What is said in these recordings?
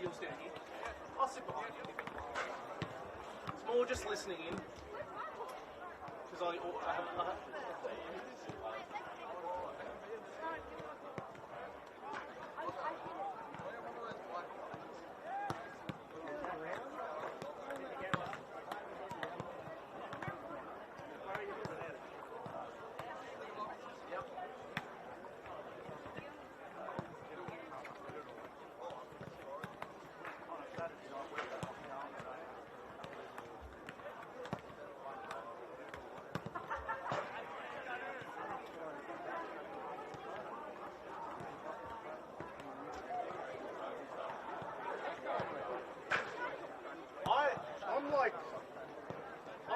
You'll stand here. I'll sit behind you. It's more just listening in. Because I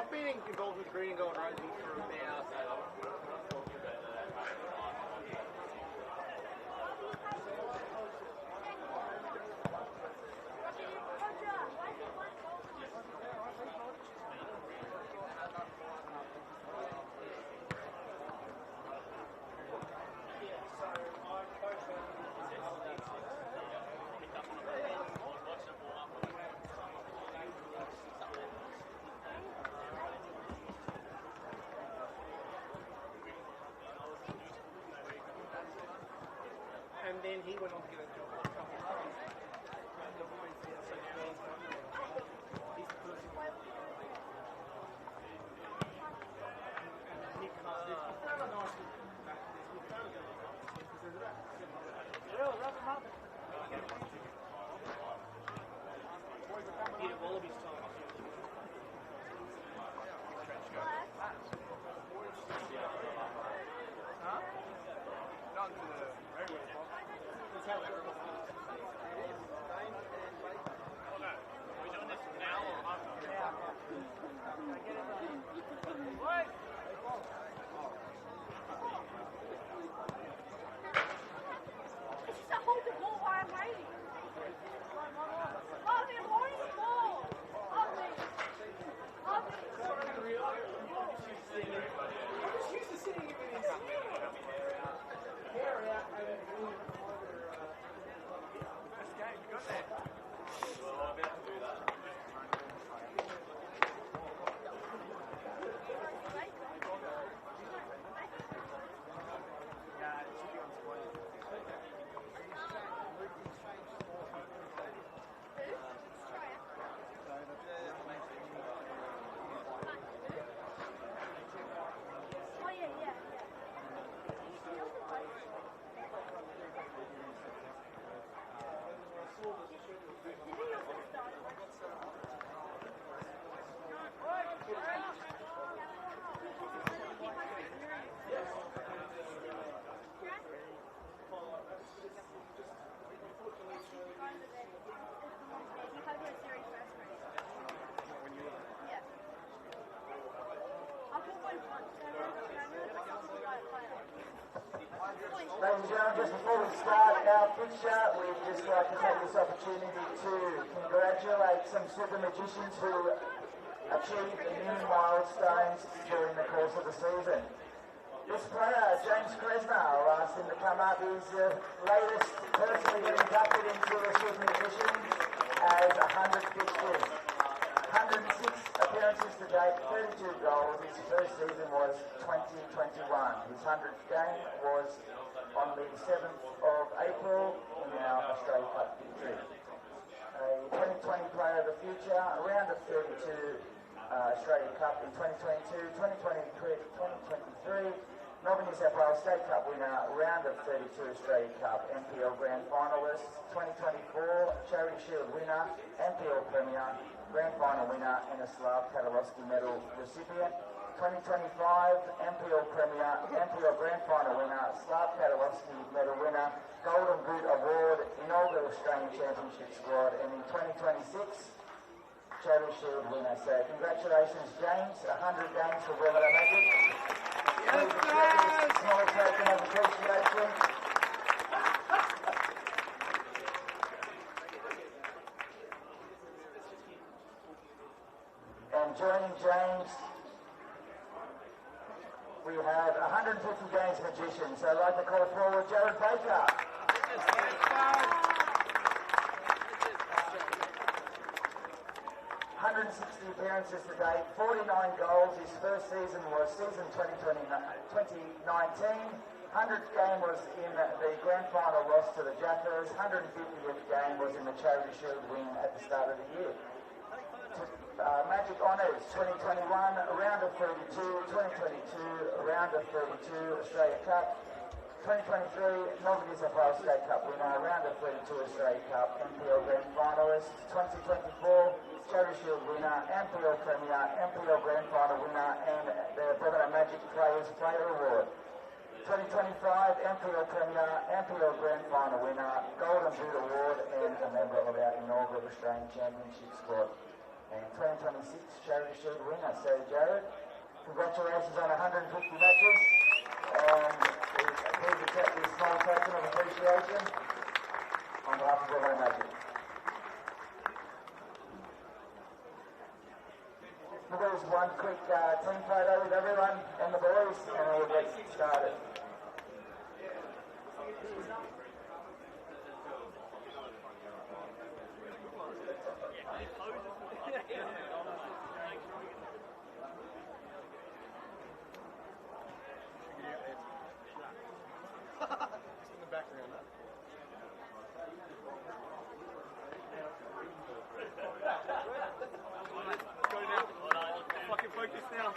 I've been involved with Green and Gold Rugby for about then he went on to get a job at a couple of times. So now he's the person. And Nick Carter, we found a nice little back to this. We found a good one because there's about 7 of that. Yeah, wrap them up. Yeah, Wallabies time. Huh? Not to the regular box. That's how everyone feels. Oh no. Are we doing this now or after? Now. What? It's just a hold the ball while I'm waiting. Oh, they're more small. I'm just used to sitting in his hair out and doing first game. You got that? Well, I'm about to do that. Ladies and gentlemen, just before we start our picture, we'd just like to take this opportunity to congratulate some super magicians who achieved new milestones during the course of the season. This player, James Kresner, I'll ask him to come up. He's the latest person to get inducted into the super magicians as 100 fixtures. 106 appearances to date, 32 goals. His first season was 2021. His 100th game was on the 7th of April in our Australia Cup victory. A 2020 Player of the Future, a round of 32 Australia Cup in 2022, 2023, Melbourne New South Wales State Cup winner, round of 32 Australia Cup, NPL Grand Finalist, 2024 Charity Shield winner, NPL Premier, Grand Final winner and a Slav Katalowski Medal recipient. 2025 NPL Premier, NPL Grand Final winner, Slav Katalowski Medal winner, Golden Boot Award, inaugural Australian Championship squad, and in 2026 Charity Shield winner. So congratulations, James. 100 games for Broadmeadow Magic. Yes, small token of appreciation. And joining James, we have 150 games magicians. So I'd like to call forward Jared Baker. 160 appearances to date, 49 goals. His first season was season 2019. 100th game was in the grand final loss to the Jackers. 150th game was in the Charity Shield win at the start of the year. Magic Honours 2021, round of 32, 2022, round of 32 Australia Cup, 2023 Melbourne New South Wales State Cup winner, round of 32 Australia Cup, NPL Grand Finalist, 2024 Charity Shield winner, NPL Premier, NPL Grand Final winner, and the Broadmeadow Magic Players Player Award. 2025 NPL Premier, NPL Grand Final winner, Golden Boot Award, and a member of our inaugural Australian Championship squad. And 2026 Charity Shield winner. So Jared, congratulations on 150 matches. And please accept this small token of appreciation on behalf of Broadmeadow Magic. There's one quick team photo with everyone and the boys, and we'll get started. Just in the background, huh? focus now.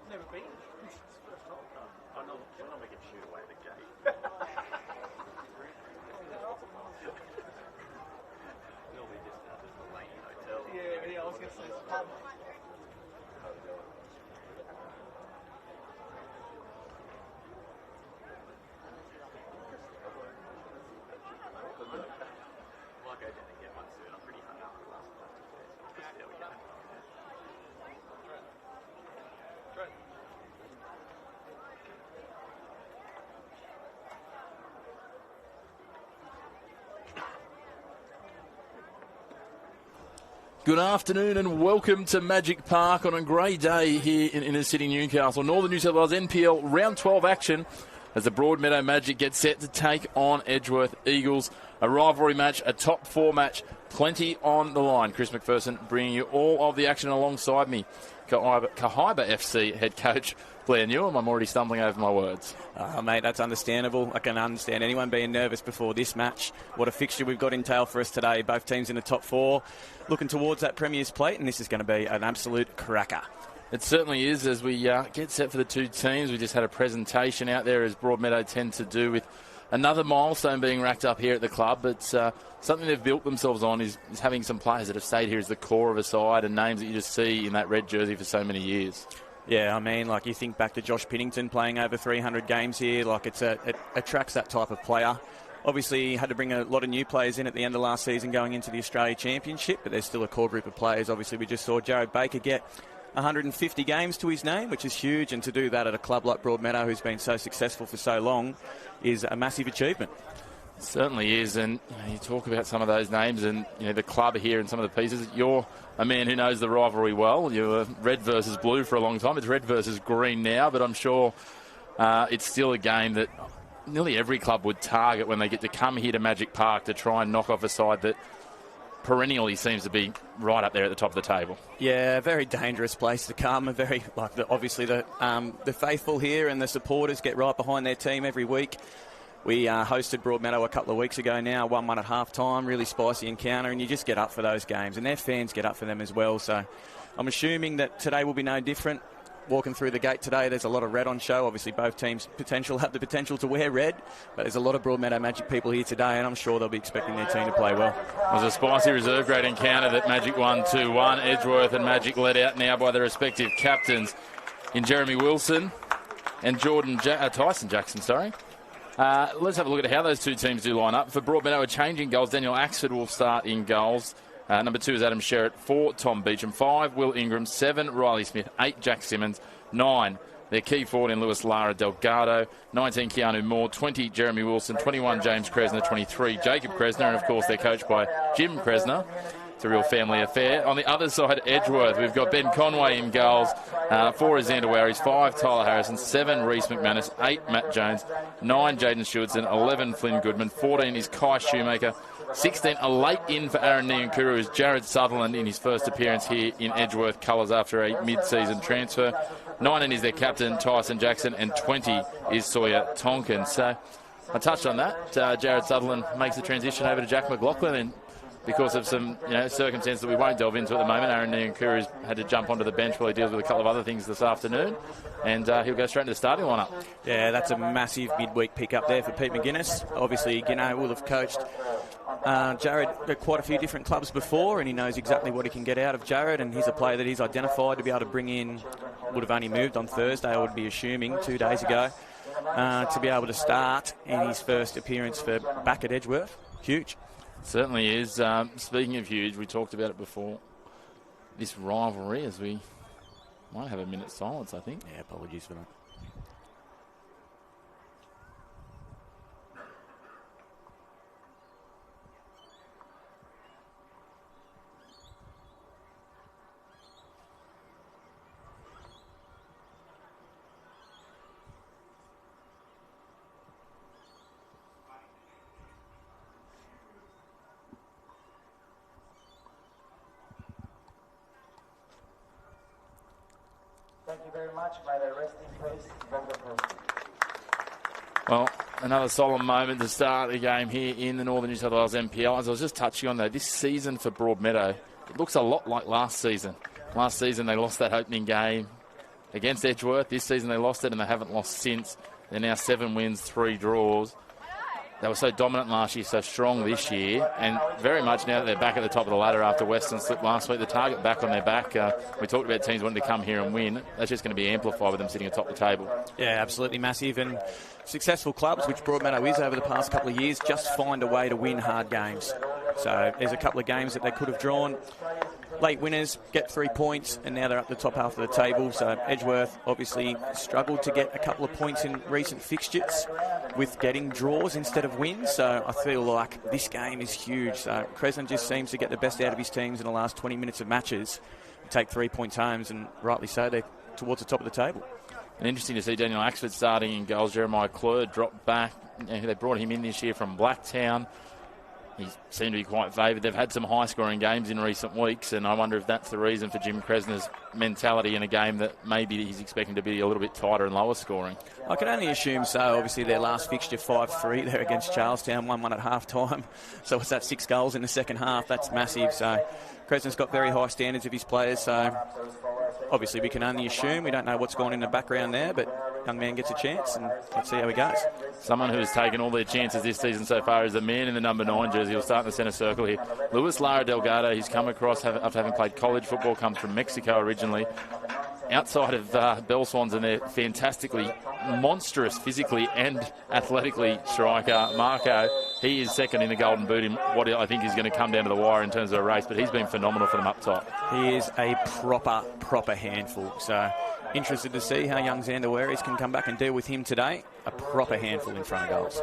Never been. I know, we're not making shoot away the gate. Normally just a lane hotel. Yeah, I was going to say it's pub. Might go down and get one soon. I'm pretty hungover last night. There we go. Good afternoon and welcome to Magic Park on a grey day here in inner city Newcastle. Northern New South Wales NPL round 12 action as the Broadmeadow Magic get set to take on Edgeworth Eagles. A rivalry match, a top four match, plenty on the line. Chris McPherson bringing you all of the action alongside me. Cahaiba FC head coach Blair Newham. I'm already stumbling over my words. Mate, that's understandable. I can understand anyone being nervous before this match. What a fixture we've got in tail for us today. Both teams in the top four, looking towards that Premier's plate, and this is going to be an absolute cracker. It certainly is. As we get set for the two teams, we just had a presentation out there, as Broadmeadow tend to do, with another milestone being racked up here at the club. But something they've built themselves on is having some players that have stayed here as the core of a side, and names that you just see in that red jersey for so many years. Yeah, I mean, like, you think back to Josh Pinnington playing over 300 games here. Like, it attracts that type of player. Obviously, he had to bring a lot of new players in at the end of last season going into the Australia Championship, but there's still a core group of players. Obviously, we just saw Jared Baker get 150 games to his name, which is huge, and to do that at a club like Broadmeadow, who's been so successful for so long, is a massive achievement. It certainly is, and you talk about some of those names and the club here and some of the pieces. You're a man who knows the rivalry well. You were red versus blue for a long time. It's red versus green now, but I'm sure it's still a game that nearly every club would target when they get to come here to Magic Park to try and knock off a side that perennially seems to be right up there at the top of the table. Yeah, a very dangerous place to come. Obviously the faithful here and the supporters get right behind their team every week. We hosted Broadmeadow a couple of weeks ago now, 1-1 at half-time, really spicy encounter, and you just get up for those games, and their fans get up for them as well. So I'm assuming that today will be no different. Walking through the gate today, there's a lot of red on show. Obviously, both teams have the potential to wear red, but there's a lot of Broadmeadow Magic people here today, and I'm sure they'll be expecting their team to play well. It was a spicy reserve grade encounter that Magic won 2-1. Edgeworth and Magic led out now by their respective captains in Jeremy Wilson and Tyson Jackson, let's have a look at how those two teams do line up. For Broadmeadow, a change in goals. Daniel Axford will start in goals. Number 2 is Adam Sherritt. 4, Tom Beecham. 5, Will Ingram. 7, Riley Smith. 8, Jack Simmons. 9, their key forward in Lewis Lara Delgado. 19, Keanu Moore. 20, Jeremy Wilson. 21, James Kresner. 23, Jacob Kresner. And, of course, they're coached by Jim Kresner. It's a real family affair. On the other side, Edgeworth, we've got Ben Conway in goals, 4 is Xander Warries, 5 Tyler Harrison, 7 Reece McManus, 8 Matt Jones, 9 Jaden Stewartson, 11 Flynn Goodman, 14 is Kai Shoemaker, 16 a late in for Aaron Niankuru is Jared Sutherland in his first appearance here in Edgeworth colours after a mid-season transfer. 19 is their captain, Tyson Jackson, and 20 is Sawyer Tonkin. So I touched on that. Jared Sutherland makes the transition over to Jack McLaughlin, and because of some circumstances that we won't delve into at the moment, Aaron Niankuru's had to jump onto the bench while he deals with a couple of other things this afternoon, and he'll go straight into the starting lineup. Yeah, that's a massive midweek pick-up there for Pete McGuinness. Obviously, Gino will have coached Jared at quite a few different clubs before, and he knows exactly what he can get out of Jared, and he's a player that he's identified to be able to bring in. Would have only moved on Thursday, I would be assuming, 2 days ago, to be able to start in his first appearance for back at Edgeworth. Huge. Certainly is. Speaking of huge, we talked about it before, this rivalry, as we might have a minute's silence, I think. Yeah, apologies for that. Thank you very much. May they rest in peace. Well, another solemn moment to start the game here in the Northern New South Wales NPL. As I was just touching on, though, this season for Broadmeadow, it looks a lot like last season. Last season they lost that opening game against Edgeworth. This season they lost it and they haven't lost since. They're now 7 wins, 3 draws. They were so dominant last year, so strong this year, and very much now that they're back at the top of the ladder after Western slipped last week, the target back on their back. We talked about teams wanting to come here and win. That's just going to be amplified with them sitting atop the table. Yeah, absolutely massive. And successful clubs, which Broadmeadow is over the past couple of years, just find a way to win hard games. So there's a couple of games that they could have drawn. Late winners get 3 points, and now they're up the top half of the table. So Edgeworth obviously struggled to get a couple of points in recent fixtures with getting draws instead of wins. So I feel like this game is huge. So Crescent just seems to get the best out of his teams in the last 20 minutes of matches, take 3 points home, and rightly so, they're towards the top of the table. And interesting to see Daniel Axford starting in goals. Jeremiah Clerd dropped back. They brought him in this year from Blacktown. He seemed to be quite favoured. They've had some high-scoring games in recent weeks, and I wonder if that's the reason for Jim Kresner's mentality in a game that maybe he's expecting to be a little bit tighter and lower scoring. I can only assume so. Obviously, their last fixture, 5-3 there against Charlestown, 1-1 at half-time. So what's that, 6 goals in the second half? That's massive. So Kresner's got very high standards of his players, so obviously we can only assume. We don't know what's gone in the background there, but young man gets a chance, and let's see how he goes. Someone who has taken all their chances this season so far is the man in the number 9 jersey. He'll start in the centre circle here. Luis Lara Delgado, he's come across after having played college football, comes from Mexico originally. Outside of Bell Swans and their fantastically monstrous physically and athletically striker, Marco, he is second in the Golden Boot in what I think is going to come down to the wire in terms of a race, but he's been phenomenal for them up top. He is a proper handful. So interested to see how young Xander Warries can come back and deal with him today. A proper handful in front of goals.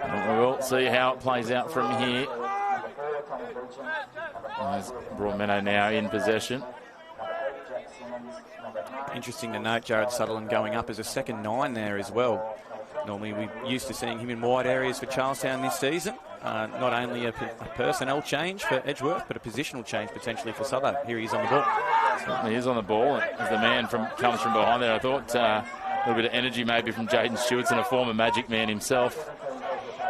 And we will see how it plays out from here. There's Broadmeadow now in possession. Interesting to note, Jared Sutherland going up as a second 9 there as well. Normally we're used to seeing him in wide areas for Charlestown this season. Not only a personnel change for Edgeworth, but a positional change potentially for Souther. Here he is on the ball. Certainly is on the ball. As the man comes from behind there, I thought a little bit of energy maybe from Jaden Stewartson, a former Magic man himself.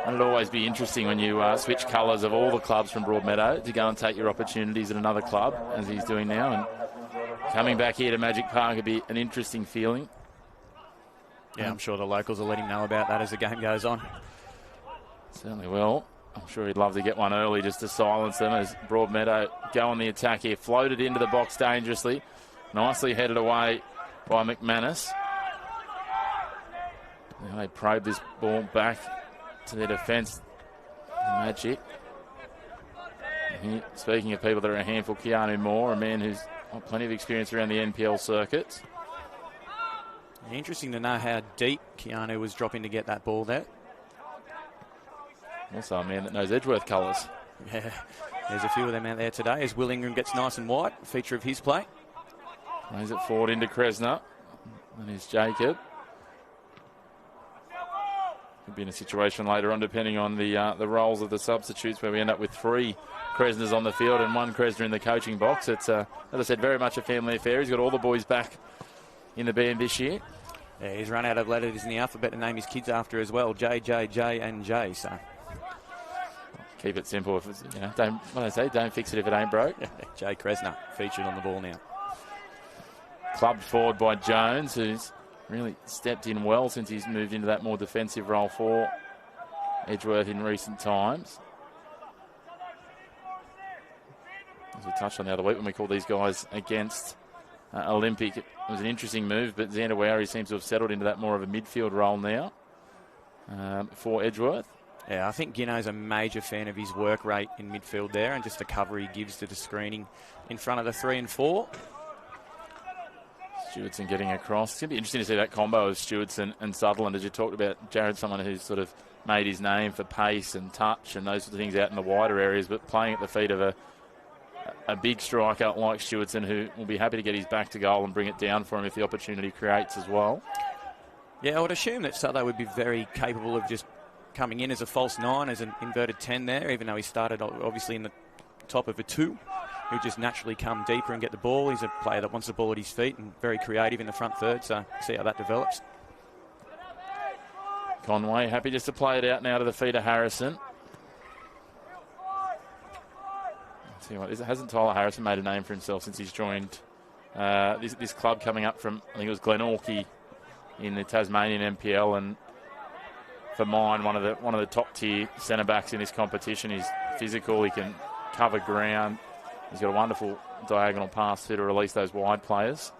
And it'll always be interesting when you switch colours of all the clubs from Broadmeadow to go and take your opportunities at another club, as he's doing now. And coming back here to Magic Park would be an interesting feeling. Yeah, I'm sure the locals will let him know about that as the game goes on. Certainly will. I'm sure he'd love to get one early just to silence them as Broadmeadow go on the attack here. Floated into the box dangerously. Nicely headed away by McManus. Now they probe this ball back to their defence. Magic. Here, speaking of people that are a handful, Keanu Moore, a man who's got plenty of experience around the NPL circuits. Interesting to know how deep Keanu was dropping to get that ball there. Also a man that knows Edgeworth colours. Yeah, There's a few of them out there today as Will Ingram gets nice and wide, feature of his play. Plays it forward into Kresner. And here's Jacob. Could be in a situation later on, depending on the roles of the substitutes, where we end up with 3 Kresners on the field and 1 Kresner in the coaching box. It's, as I said, very much a family affair. He's got all the boys back in the band this year. Yeah, he's run out of letters in the alphabet to name his kids after as well. J, J, J, and J. So keep it simple. If it's, don't fix it if it ain't broke. Jay Kresner featured on the ball now. Clubbed forward by Jones, who's really stepped in well since he's moved into that more defensive role for Edgeworth in recent times. As we touched on the other week when we called these guys against Olympic, it was an interesting move, but Xander Wowry seems to have settled into that more of a midfield role now for Edgeworth. Yeah, I think Gino's a major fan of his work rate in midfield there and just the cover he gives to the screening in front of the 3 and 4. Stewartson getting across. It's going to be interesting to see that combo of Stewartson and Sutherland, as you talked about. Jared, someone who's sort of made his name for pace and touch and those sorts of things out in the wider areas, but playing at the feet of a big striker like Stewartson, who will be happy to get his back to goal and bring it down for him if the opportunity creates as well. Yeah, I would assume that Sutherland would be very capable of just coming in as a false 9, as an inverted 10 there, even though he started obviously in the top of a 2. He'll just naturally come deeper and get the ball. He's a player that wants the ball at his feet and very creative in the front third, so see how that develops. Conway happy just to play it out now to the feet of Harrison. See what, hasn't Tyler Harrison made a name for himself since he's joined this club, coming up from, I think it was Glenorchy in the Tasmanian NPL, and for mine, one of the top tier centre backs in this competition. He's physical, he can cover ground. He's got a wonderful diagonal pass through to release those wide players.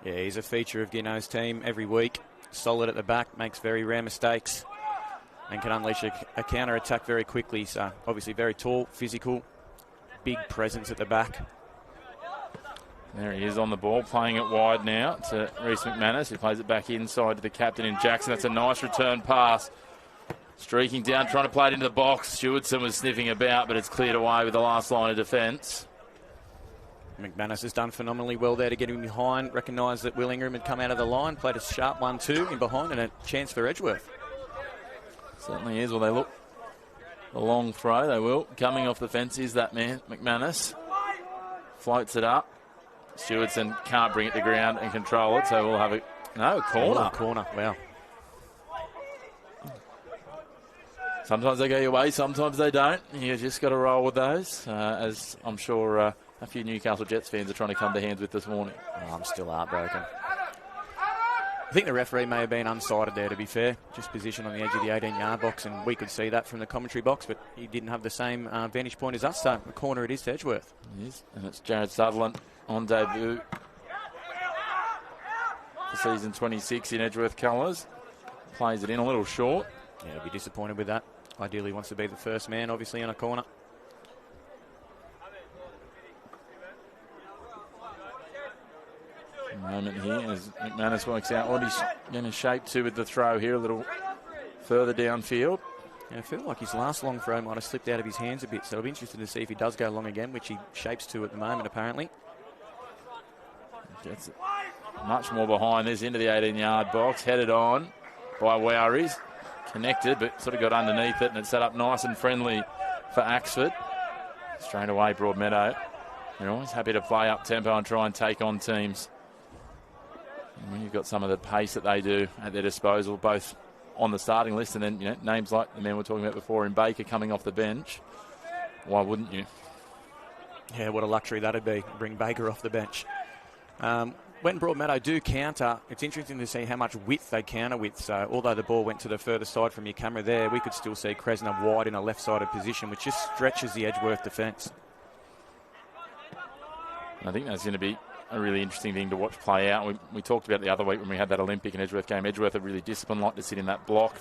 Yeah, he's a feature of Gino's team every week. Solid at the back, makes very rare mistakes, and can unleash a counter-attack very quickly. So obviously very tall, physical, big presence at the back. There he is on the ball, playing it wide now to Reece McManus, who plays it back inside to the captain in Jackson. That's a nice return pass. Streaking down, trying to play it into the box. Stewardson was sniffing about, but it's cleared away with the last line of defence. McManus has done phenomenally well there to get him behind. Recognised that Will Ingram had come out of the line, played a sharp 1-2 in behind, and a chance for Edgeworth. Certainly is. Well, they look a long throw. They will. Coming off the fence is that man, McManus. Floats it up. Stewardson can't bring it to ground and control it, so we'll have a corner. Corner, wow. Sometimes they go your way, sometimes they don't. You just got to roll with those, as I'm sure a few Newcastle Jets fans are trying to come to hands with this morning. Oh, I'm still heartbroken. I think the referee may have been unsighted there, to be fair. Just positioned on the edge of the 18-yard box, and we could see that from the commentary box, but he didn't have the same vantage point as us, so the corner it is to Edgeworth. It is, and it's Jared Sutherland on debut for season 26 in Edgeworth colours. Plays it in a little short. Yeah, he'll be disappointed with that. Ideally wants to be the first man, obviously, on a corner. A moment here as McManus works out what he's going to shape to with the throw here, a little further downfield. Yeah, I feel like his last long throw might have slipped out of his hands a bit, so I'll be interested to see if he does go long again, which he shapes to at the moment, apparently. Gets it much more behind this, into the 18-yard box, headed on by Wowry's. Connected, but sort of got underneath it, and it's set up nice and friendly for Axford. Straight away, Broadmeadow. They're always happy to play up tempo and try and take on teams. And when you've got some of the pace that they do at their disposal, both on the starting list and then names like the man we were talking about before in Baker coming off the bench, why wouldn't you? Yeah, what a luxury that'd be, bring Baker off the bench. When Broadmeadow do counter, it's interesting to see how much width they counter with. So although the ball went to the further side from your camera there, we could still see Kresner wide in a left-sided position, which just stretches the Edgeworth defence. I think that's going to be a really interesting thing to watch play out. We talked about the other week when we had that Olympic and Edgeworth game. Edgeworth are really disciplined, like to sit in that block.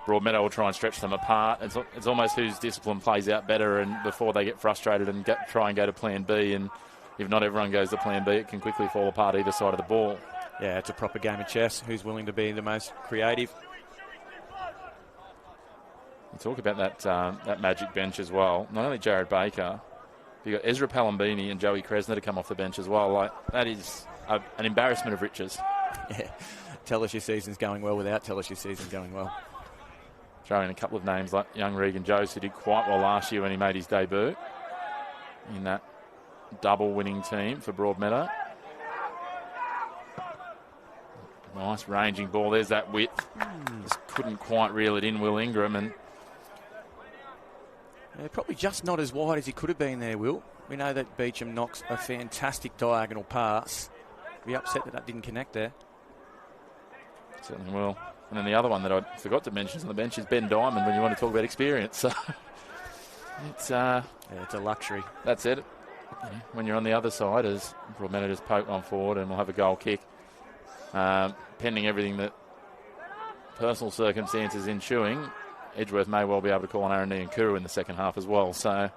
Broadmeadow will try and stretch them apart. It's almost whose discipline plays out better, and before they get frustrated and try and go to plan B. And if not everyone goes to plan B, it can quickly fall apart either side of the ball. Yeah, it's a proper game of chess. Who's willing to be the most creative? You talk about that magic bench as well. Not only Jared Baker, You got Ezra Palambini and Joey Kresner to come off the bench as well. Like, that is an embarrassment of riches. Yeah. Tell us your season's going well without tell us your season's going well. Throw in a couple of names like young Regan Jones, who did quite well last year when he made his debut in that double winning team for Broadmeadow. Nice ranging ball. There's that width. Just couldn't quite reel it in, Will Ingram. And probably just not as wide as he could have been there, Will. We know that Beecham knocks a fantastic diagonal pass. Be upset that didn't connect there. Certainly will. And then the other one that I forgot to mention on the bench is Ben Diamond when you want to talk about experience. So it's a luxury. That's it. When you're on the other side, as Broadmeadow just poke one forward and we'll have a goal kick. Pending everything that personal circumstances ensuing, Edgeworth may well be able to call on Aaron Niankuru in the second half as well. So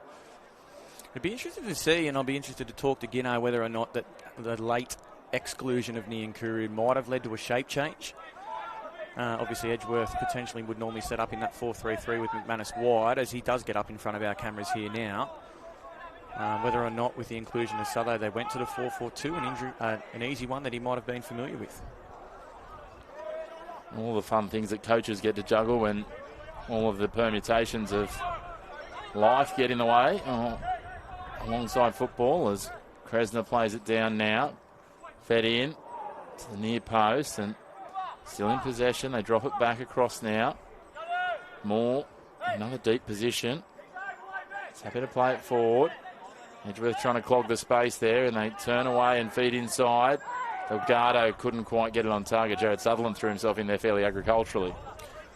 it'd be interesting to see, and I'll be interested to talk to Gino whether or not that the late exclusion of Niankuru might have led to a shape change. Obviously, Edgeworth potentially would normally set up in that 4-3-3 with McManus wide, as he does get up in front of our cameras here now. Whether or not with the inclusion of Southo they went to the 4-4-2, an easy one that he might have been familiar with. All the fun things that coaches get to juggle when all of the permutations of life get in the way alongside football, as Kresner plays it down now. Fed in to the near post and still in possession. They drop it back across now. Moore, another deep position. It's happy to play it forward. Edgeworth trying to clog the space there, and they turn away and feed inside. Delgado couldn't quite get it on target. Jared Sutherland threw himself in there fairly agriculturally.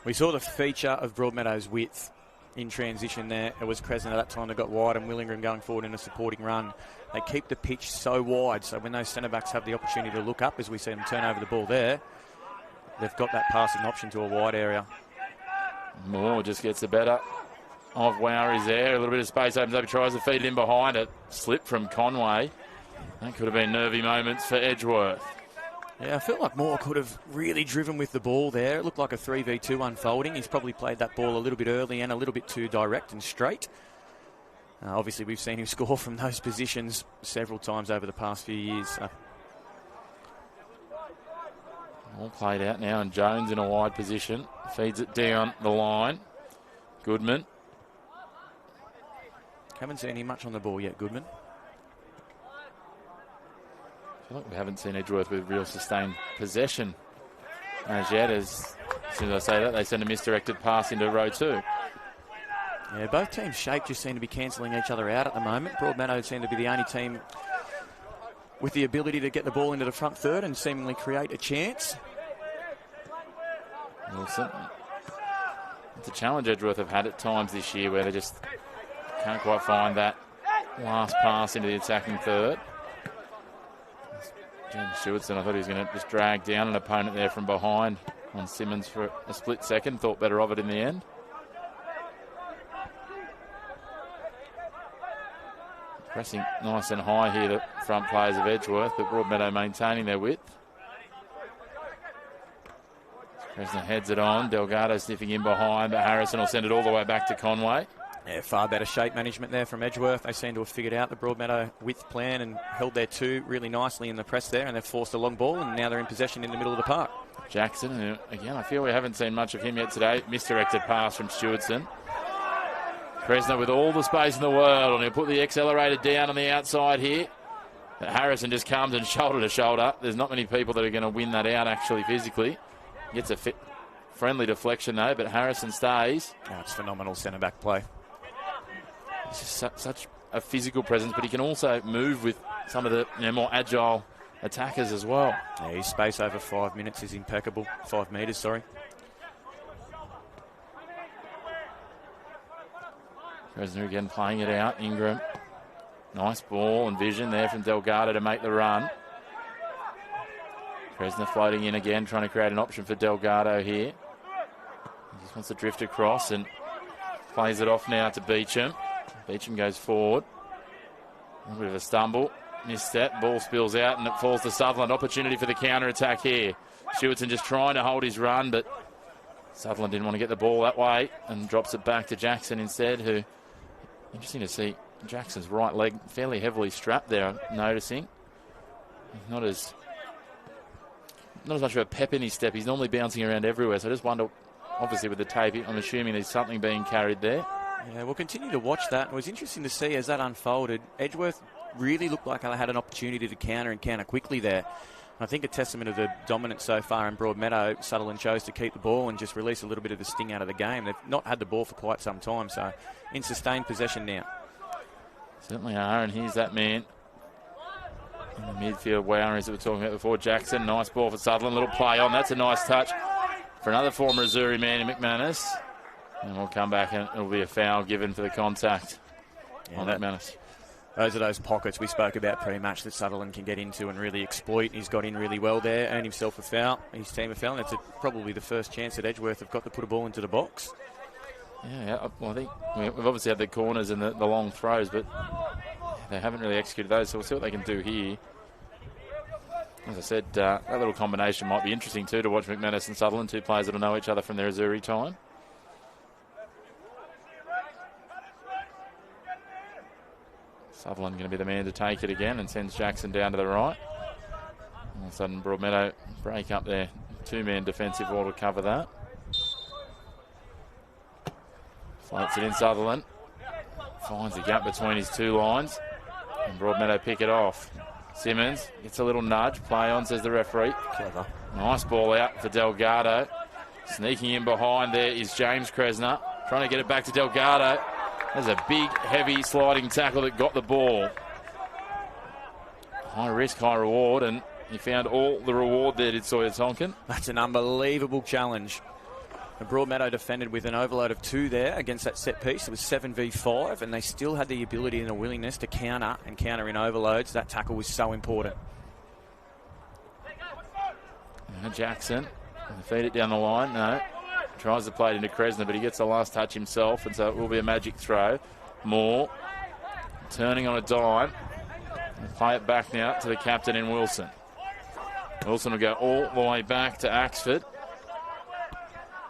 We saw the feature of Broadmeadow's width in transition there. It was Kresner at that time that got wide, and Willingham going forward in a supporting run. They keep the pitch so wide, so when those centre-backs have the opportunity to look up, as we see them turn over the ball there, they've got that passing option to a wide area. Moore just gets the better of Wowry's there. A little bit of space opens up. He tries to feed it in behind it. Slip from Conway. That could have been nervy moments for Edgeworth. Yeah, I feel like Moore could have really driven with the ball there. It looked like a 3v2 unfolding. He's probably played that ball a little bit early and a little bit too direct and straight. Obviously, we've seen him score from those positions several times over the past few years. All played out now, and Jones in a wide position. Feeds it down the line. Goodman. Haven't seen him much on the ball yet, Goodman. I feel like we haven't seen Edgeworth with real sustained possession as yet. As soon as I say that, they send a misdirected pass into row 2. Yeah, both teams' shape just seem to be cancelling each other out at the moment. Broadmeadow seem to be the only team with the ability to get the ball into the front third and seemingly create a chance. Wilson. It's a challenge Edgeworth have had at times this year where they just can't quite find that last pass into the attacking third. James Stewartson, I thought he was going to just drag down an opponent there from behind on Simmons for a split second. Thought better of it in the end. Pressing nice and high here, the front players of Edgeworth, but Broadmeadow maintaining their width. Kresner heads it on. Delgado sniffing in behind, but Harrison will send it all the way back to Conway. Yeah, far better shape management there from Edgeworth. They seem to have figured out the Broadmeadow width plan and held their two really nicely in the press there, and they've forced a long ball, and now they're in possession in the middle of the park. Jackson, who, again, I feel we haven't seen much of him yet today. Misdirected pass from Stewartson. Kresner with all the space in the world, and he'll put the accelerator down on the outside here. But Harrison just comes and shoulder to shoulder. There's not many people that are going to win that out actually physically. Gets a friendly deflection though, but Harrison stays. Oh, it's phenomenal centre-back play. He's just such a physical presence, but he can also move with some of the more agile attackers as well. Yeah, his space over 5 minutes is impeccable. 5 metres, sorry. Kresner again playing it out. Ingram. Nice ball and vision there from Delgado to make the run. Kresner floating in again, trying to create an option for Delgado here. He just wants to drift across and plays it off now to Beecham. Beecham goes forward. A bit of a stumble. Misstep. Ball spills out and it falls to Sutherland. Opportunity for the counter-attack here. Stewartson just trying to hold his run, but Sutherland didn't want to get the ball that way and drops it back to Jackson instead, who, interesting to see Jackson's right leg fairly heavily strapped there, I'm noticing. Not as much of a pep in his step. He's normally bouncing around everywhere, so I just wonder, obviously with the tape, I'm assuming there's something being carried there. Yeah, we'll continue to watch that. It was interesting to see as that unfolded. Edgeworth really looked like they had an opportunity to counter quickly there. I think a testament of the dominance so far in Broadmeadow, Sutherland chose to keep the ball and just release a little bit of the sting out of the game. They've not had the ball for quite some time, so in sustained possession now. Certainly are, and here's that man in the midfield, Wowers that we were talking about before. Jackson, nice ball for Sutherland, little play on. That's a nice touch for another former Missouri man in McManus. And we'll come back and it'll be a foul given for the contact on McManus. Those are those pockets we spoke about pre-match that Sutherland can get into and really exploit. He's got in really well there, earned himself a foul, his team a foul, and it's probably the first chance that Edgeworth have got to put a ball into the box. Yeah, well, I think we've obviously had the corners and the long throws, but they haven't really executed those, so we'll see what they can do here. As I said, that little combination might be interesting too to watch McManus and Sutherland, two players that will know each other from their Missouri time. Sutherland going to be the man to take it again and sends Jackson down to the right. All of a sudden, Broadmeadow break up their two-man defensive wall to cover that. Floats it in, Sutherland. Finds the gap between his two lines. And Broadmeadow pick it off. Simmons gets a little nudge. Play on, says the referee. Clever. Nice ball out for Delgado. Sneaking in behind there is James Kresner. Trying to get it back to Delgado. There's a big, heavy sliding tackle that got the ball. High risk, high reward, and he found all the reward there, did Sawyer Tonkin. That's an unbelievable challenge. The Broadmeadow defended with an overload of 2 there against that set piece. It was 7v5, and they still had the ability and the willingness to counter in overloads. That tackle was so important. Jackson, feed it down the line. No. Tries to play it into Kresner, but he gets the last touch himself, and so it will be a magic throw. Moore turning on a dime. And play it back now to the captain in Wilson. Wilson will go all the way back to Axford.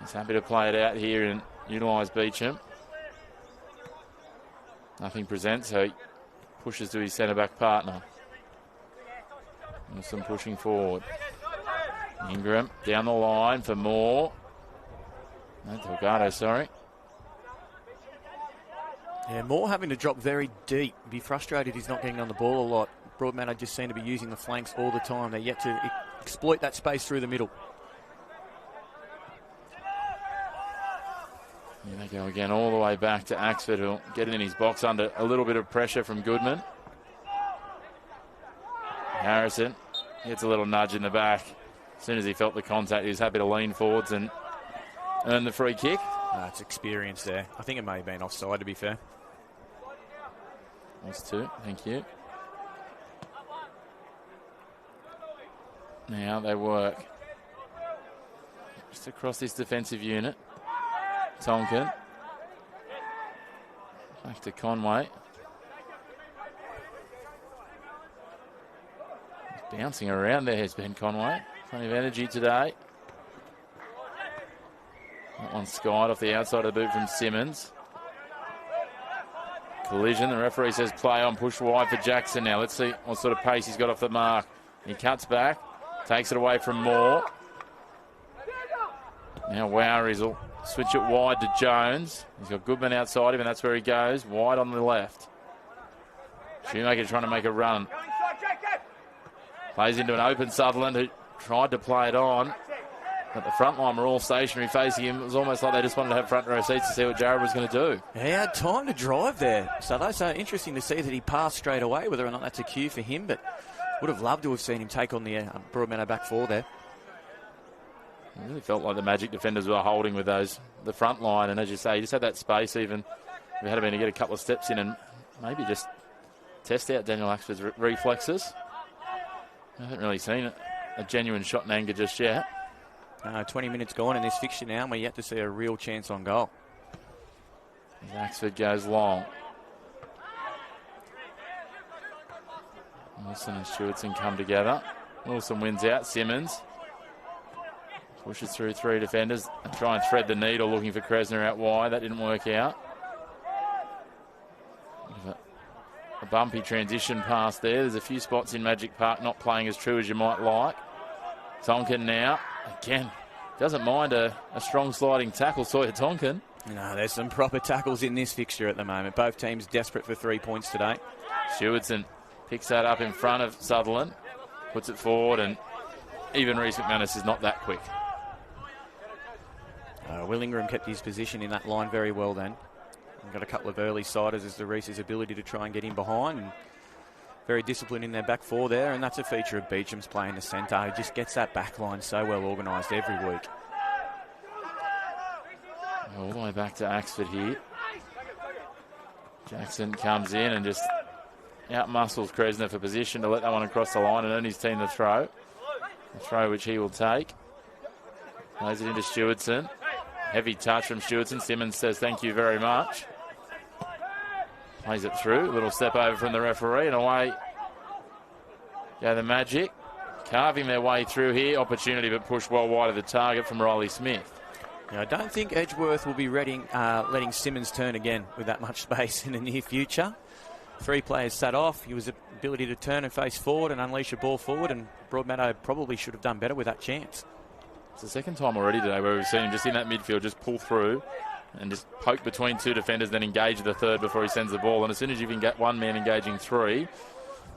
He's happy to play it out here and utilise Beecham. Nothing presents, so he pushes to his centre-back partner. Wilson pushing forward. Ingram down the line for Moore. No, Delgado, sorry. Yeah, Moore having to drop very deep. Be frustrated he's not getting on the ball a lot. Broadmeadow just seem to be using the flanks all the time. They're yet to exploit that space through the middle. Here they go again, all the way back to Axford, who'll get it in his box under a little bit of pressure from Goodman. Harrison gets a little nudge in the back. As soon as he felt the contact, he was happy to lean forwards and earn the free kick. That's experience there. I think it may have been offside, to be fair. Was too, thank you. Now they work. Just across this defensive unit. Tonkin. Back to Conway. He's bouncing around there, has been Conway. Plenty of energy today. That one skied off the outside of the boot from Simmons. Collision. The referee says play on, push wide for Jackson now. Let's see what sort of pace he's got off the mark. He cuts back, takes it away from Moore. Now Wowries will switch it wide to Jones. He's got Goodman outside him, and that's where he goes, wide on the left. Shoemaker trying to make a run. Plays into an open Sutherland, who tried to play it on. But the front line were all stationary facing him. It was almost like they just wanted to have front row seats to see what Jared was going to do. He had time to drive there. So that's interesting to see that he passed straight away, whether or not that's a cue for him. But would have loved to have seen him take on the Broadmeadow back four there. It really felt like the Magic defenders were holding with the front line. And as you say, he just had that space even. We had been to get a couple of steps in and maybe just test out Daniel Axford's reflexes. I haven't really seen a genuine shot in anger just yet. 20 minutes gone in this fixture now, and we're yet to see a real chance on goal. As Axford goes long. Wilson and Stewartson come together. Wilson wins out. Simmons pushes through three defenders and try and thread the needle looking for Kresner out wide. That didn't work out. bumpy transition pass there. There's a few spots in Magic Park not playing as true as you might like. Tonkin now, again, doesn't mind a strong sliding tackle, Sawyer Tonkin. No, there's some proper tackles in this fixture at the moment. Both teams desperate for 3 points today. Stewardson picks that up in front of Sutherland, puts it forward, and even Reece McManus is not that quick. Will Ingram kept his position in that line very well then. And got a couple of early siders as to Reece's ability to try and get in behind. And very disciplined in their back four there, and that's a feature of Beecham's play in the centre. He just gets that back line so well organised every week. All the way back to Axford here. Jackson comes in and just out-muscles Kresner for position to let that one across the line and earn his team the throw. The throw which he will take. Plays it into Stewardson. Heavy touch from Stewardson. Simmons says thank you very much. Plays it through. A little step over from the referee and away go the Magic. Carving their way through here. Opportunity but pushed well wide of the target from Riley Smith. I don't think Edgeworth will be letting Simmons turn again with that much space in the near future. 3 players sat off. He was ability to turn and face forward and unleash a ball forward, and Broadmeadow probably should have done better with that chance. It's the second time already today where we've seen him just in that midfield just pull through and just poke between 2 defenders, then engage the third before he sends the ball. And as soon as you can get one man engaging 3,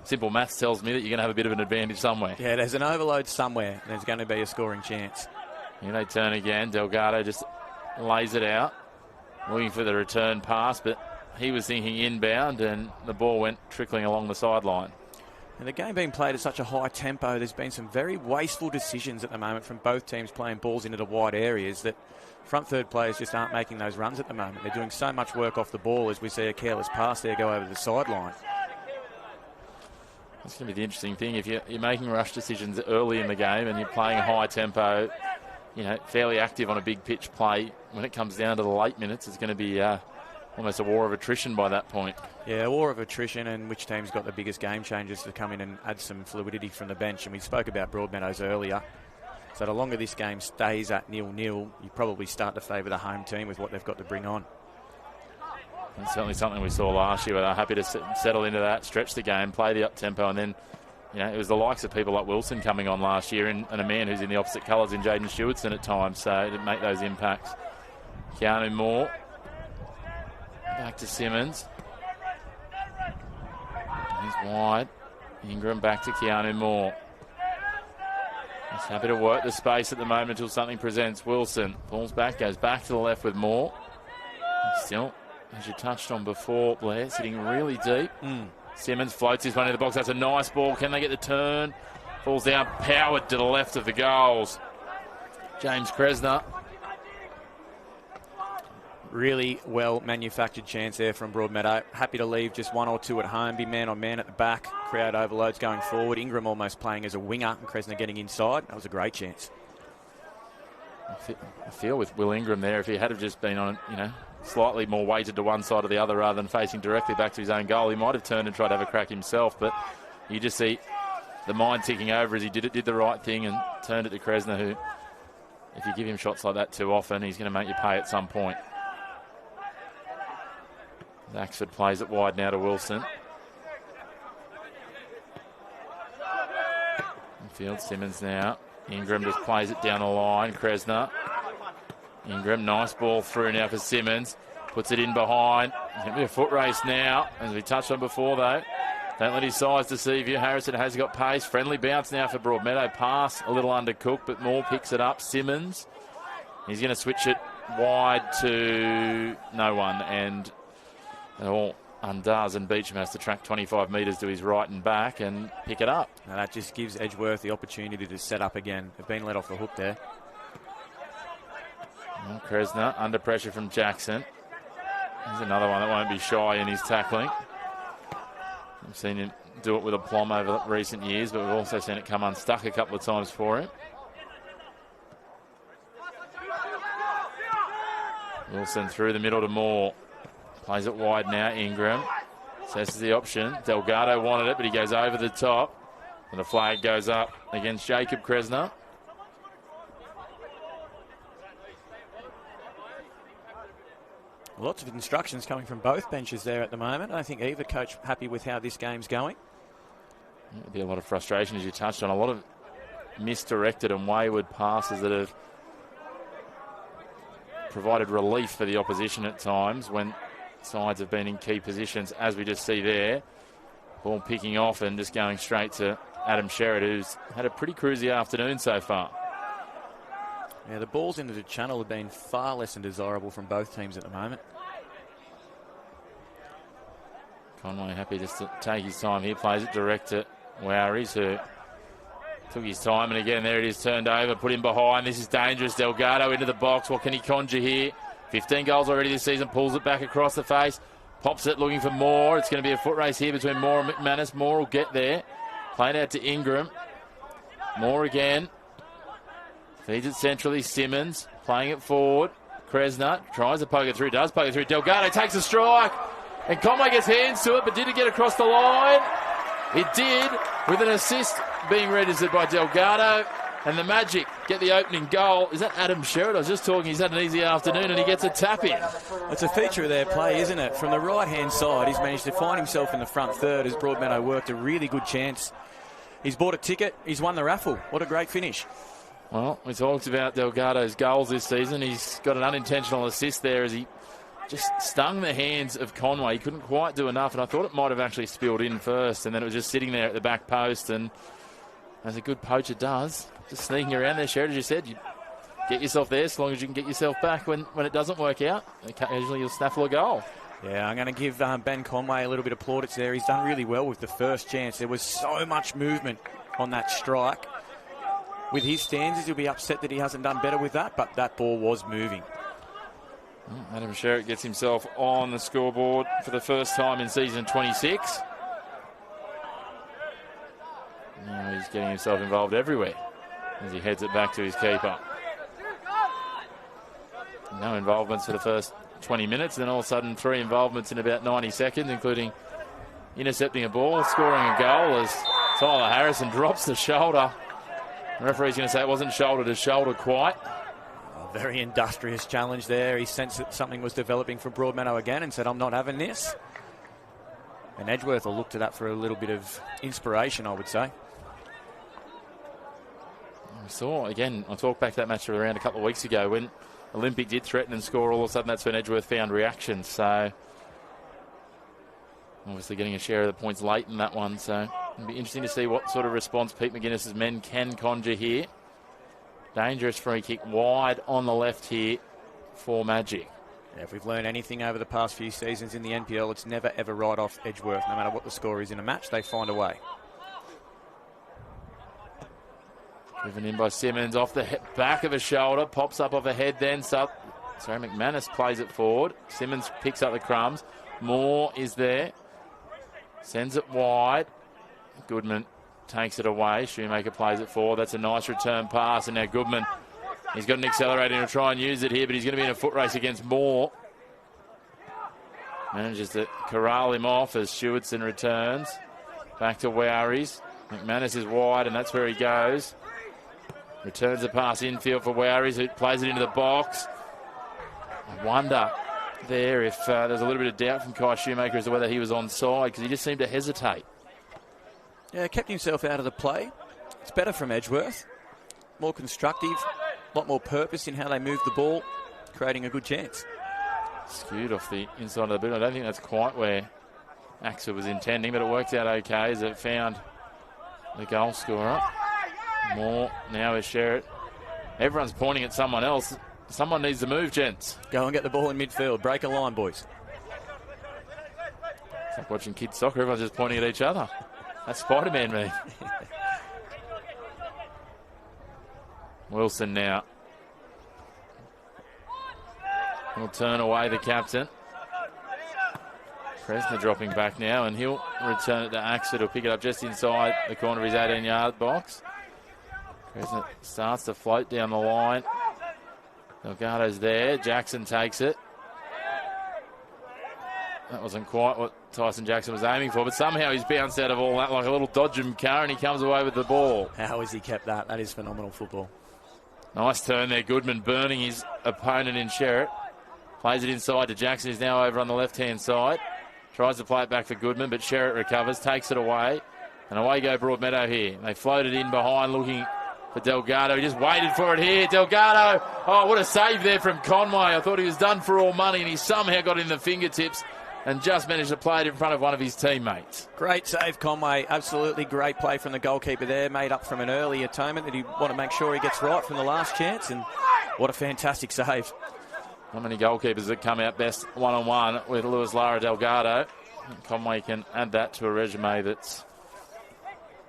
simple maths tells me that you're going to have a bit of an advantage somewhere. Yeah, there's an overload somewhere. There's going to be a scoring chance. Here they turn again. Delgado just lays it out, looking for the return pass, but he was thinking inbound and the ball went trickling along the sideline. And the game being played at such a high tempo, there's been some very wasteful decisions at the moment from both teams playing balls into the wide areas that front third players just aren't making those runs at the moment. They're doing so much work off the ball as we see a careless pass there go over the sideline. That's going to be the interesting thing. If you're making rush decisions early in the game and you're playing a high tempo, fairly active on a big pitch play, when it comes down to the late minutes, it's going to be almost a war of attrition by that point. Yeah, a war of attrition, and which team's got the biggest game changers to come in and add some fluidity from the bench. And we spoke about Broadmeadows earlier. So the longer this game stays at 0-0, you probably start to favour the home team with what they've got to bring on. And certainly something we saw last year where they're happy to settle into that, stretch the game, play the up-tempo, and then it was the likes of people like Wilson coming on last year and a man who's in the opposite colours in Jaden Stewardson at times, so it didn't make those impacts. Keanu Moore. Back to Simmons. He's wide. Ingram back to Keanu Moore. He's happy to work the space at the moment until something presents. Wilson pulls back, goes back to the left with Moore. And still, as you touched on before, Blair, sitting really deep. Simmons floats his one in the box. That's a nice ball. Can they get the turn? Falls down, powered to the left of the goals. James Kresner. Really well manufactured chance there from Broadmeadow. Happy to leave just 1 or 2 at home, be man on man at the back, create overloads going forward. Ingram almost playing as a winger and Kresner getting inside. That was a great chance. I feel with Will Ingram there, if he had have just been on, slightly more weighted to one side or the other rather than facing directly back to his own goal, he might have turned and tried to have a crack himself. But you just see the mind ticking over as he did the right thing and turned it to Kresner, who, if you give him shots like that too often, he's going to make you pay at some point. Axford plays it wide now to Wilson. Field Simmons now. Ingram just plays it down the line. Kresner. Ingram, nice ball through now for Simmons. Puts it in behind. It's going to be a foot race now, as we touched on before though. Don't let his size deceive you. Harrison has got pace. Friendly bounce now for Broadmeadow. Pass a little undercooked, but Moore picks it up. Simmons. He's going to switch it wide to no one, and it all undoes, and Beecham has to track 25 metres to his right and back and pick it up. Now that just gives Edgeworth the opportunity to set up again. They've been let off the hook there. Well, Kresner under pressure from Jackson. There's another one that won't be shy in his tackling. We've seen him do it with aplomb over recent years, but we've also seen it come unstuck a couple of times for him. Wilson through the middle to Moore. Plays it wide now, Ingram. Assesses the option. Delgado wanted it, but he goes over the top. And the flag goes up against Jacob Kresner. Lots of instructions coming from both benches there at the moment. I think either coach happy with how this game's going. There'll be a lot of frustration, as you touched on. A lot of misdirected and wayward passes that have provided relief for the opposition at times when sides have been in key positions, as we just see there. Ball picking off and just going straight to Adam Sherritt, who's had a pretty cruisy afternoon so far. Yeah, the balls into the channel have been far less than desirable from both teams at the moment. Conway happy just to take his time here, plays it direct to Wowries, who took his time, and again there it is, turned over, put him behind. This is dangerous. Delgado into the box. What can he conjure here? 15 goals already this season, pulls it back across the face, pops it looking for Moore. It's going to be a foot race here between Moore and McManus. Moore will get there. Played out to Ingram. Moore again. Feeds it centrally. Simmons playing it forward. Kresnut tries to poke it through, does poke it through. Delgado takes a strike, and Conway gets hands to it, but did it get across the line? It did, with an assist being registered by Delgado. And the Magic get the opening goal. Is that Adam Sherritt? I was just talking, he's had an easy afternoon and he gets a tap in. It's a feature of their play, isn't it? From the right-hand side, he's managed to find himself in the front third as Broadmeadow worked a really good chance. He's bought a ticket, he's won the raffle. What a great finish. Well, we talked about Delgado's goals this season. He's got an unintentional assist there as he just stung the hands of Conway. He couldn't quite do enough, and I thought it might have actually spilled in first, and then it was just sitting there at the back post, and as a good poacher does, just sneaking around there, Sherritt, as you said, you get yourself there so long as you can get yourself back when it doesn't work out. Occasionally you'll snaffle a goal. Yeah, I'm going to give Ben Conway a little bit of plaudits there. He's done really well with the first chance. There was so much movement on that strike. With his standards, he'll be upset that he hasn't done better with that, but that ball was moving. Adam Sherritt gets himself on the scoreboard for the first time in season 26. Now he's getting himself involved everywhere as he heads it back to his keeper. No involvements for the first 20 minutes, then all of a sudden 3 involvements in about 90 seconds, including intercepting a ball, scoring a goal as Tyler Harrison drops the shoulder. The referee's going to say it wasn't shoulder to shoulder quite. A very industrious challenge there. He sensed that something was developing for Broadmeadow again and said, I'm not having this. And Edgeworth will look to that for a little bit of inspiration, I would say. We saw, again, I talked back to that match around a couple of weeks ago when Olympic did threaten and score. All of a sudden, that's when Edgeworth found reaction. So, obviously getting a share of the points late in that one. So, it'll be interesting to see what sort of response Pete McGuinness's men can conjure here. Dangerous free kick wide on the left here for Magic. Yeah, if we've learned anything over the past few seasons in the NPL, it's never ever write off Edgeworth. No matter what the score is in a match, they find a way. Driven in by Simmons off the back of a shoulder, pops up off a head then. McManus plays it forward. Simmons picks up the crumbs. Moore is there. Sends it wide. Goodman takes it away. Shoemaker plays it forward. That's a nice return pass. And now Goodman, he's got an accelerator to try and use it here, but he's going to be in a foot race against Moore. Manages to corral him off as Stewardson returns. Back to Wowries. McManus is wide, and that's where he goes. Returns the pass infield for Wowries, who plays it into the box. I wonder there if there's a little bit of doubt from Kai Shoemaker as to whether he was onside, because he just seemed to hesitate. Yeah, kept himself out of the play. It's better from Edgeworth. More constructive, a lot more purpose in how they move the ball, creating a good chance. Skewed off the inside of the boot. I don't think that's quite where Axel was intending, but it worked out okay as it found the goal scorer. Moore now is Sherritt. Everyone's pointing at someone else. Someone needs to move, gents. Go and get the ball in midfield. Break a line, boys. It's like watching kids soccer. Everyone's just pointing at each other. That's Spider-Man me. Wilson now. He'll turn away the captain. Kresnut dropping back now, and he'll return it to Axford. He'll pick it up just inside the corner of his 18-yard box. Kresnut starts to float down the line. Delgado's there. Jackson takes it. That wasn't quite what Tyson Jackson was aiming for, but somehow he's bounced out of all that like a little dodgem car, and he comes away with the ball. How has he kept that? That is phenomenal football. Nice turn there. Goodman burning his opponent in Sherritt. Plays it inside to Jackson, who's now over on the left-hand side. Tries to play it back for Goodman, but Sherritt recovers, takes it away. And away go Broadmeadow here. They float it in behind, looking for Delgado. He just waited for it here. Delgado, oh, what a save there from Conway. I thought he was done for all money, and he somehow got in the fingertips and just managed to play it in front of one of his teammates. Great save, Conway. Absolutely great play from the goalkeeper there. Made up from an early atonement that he want to make sure he gets right from the last chance. And what a fantastic save. Not many goalkeepers that come out best one-on-one with Luis Lara Delgado. Conway can add that to a resume that's,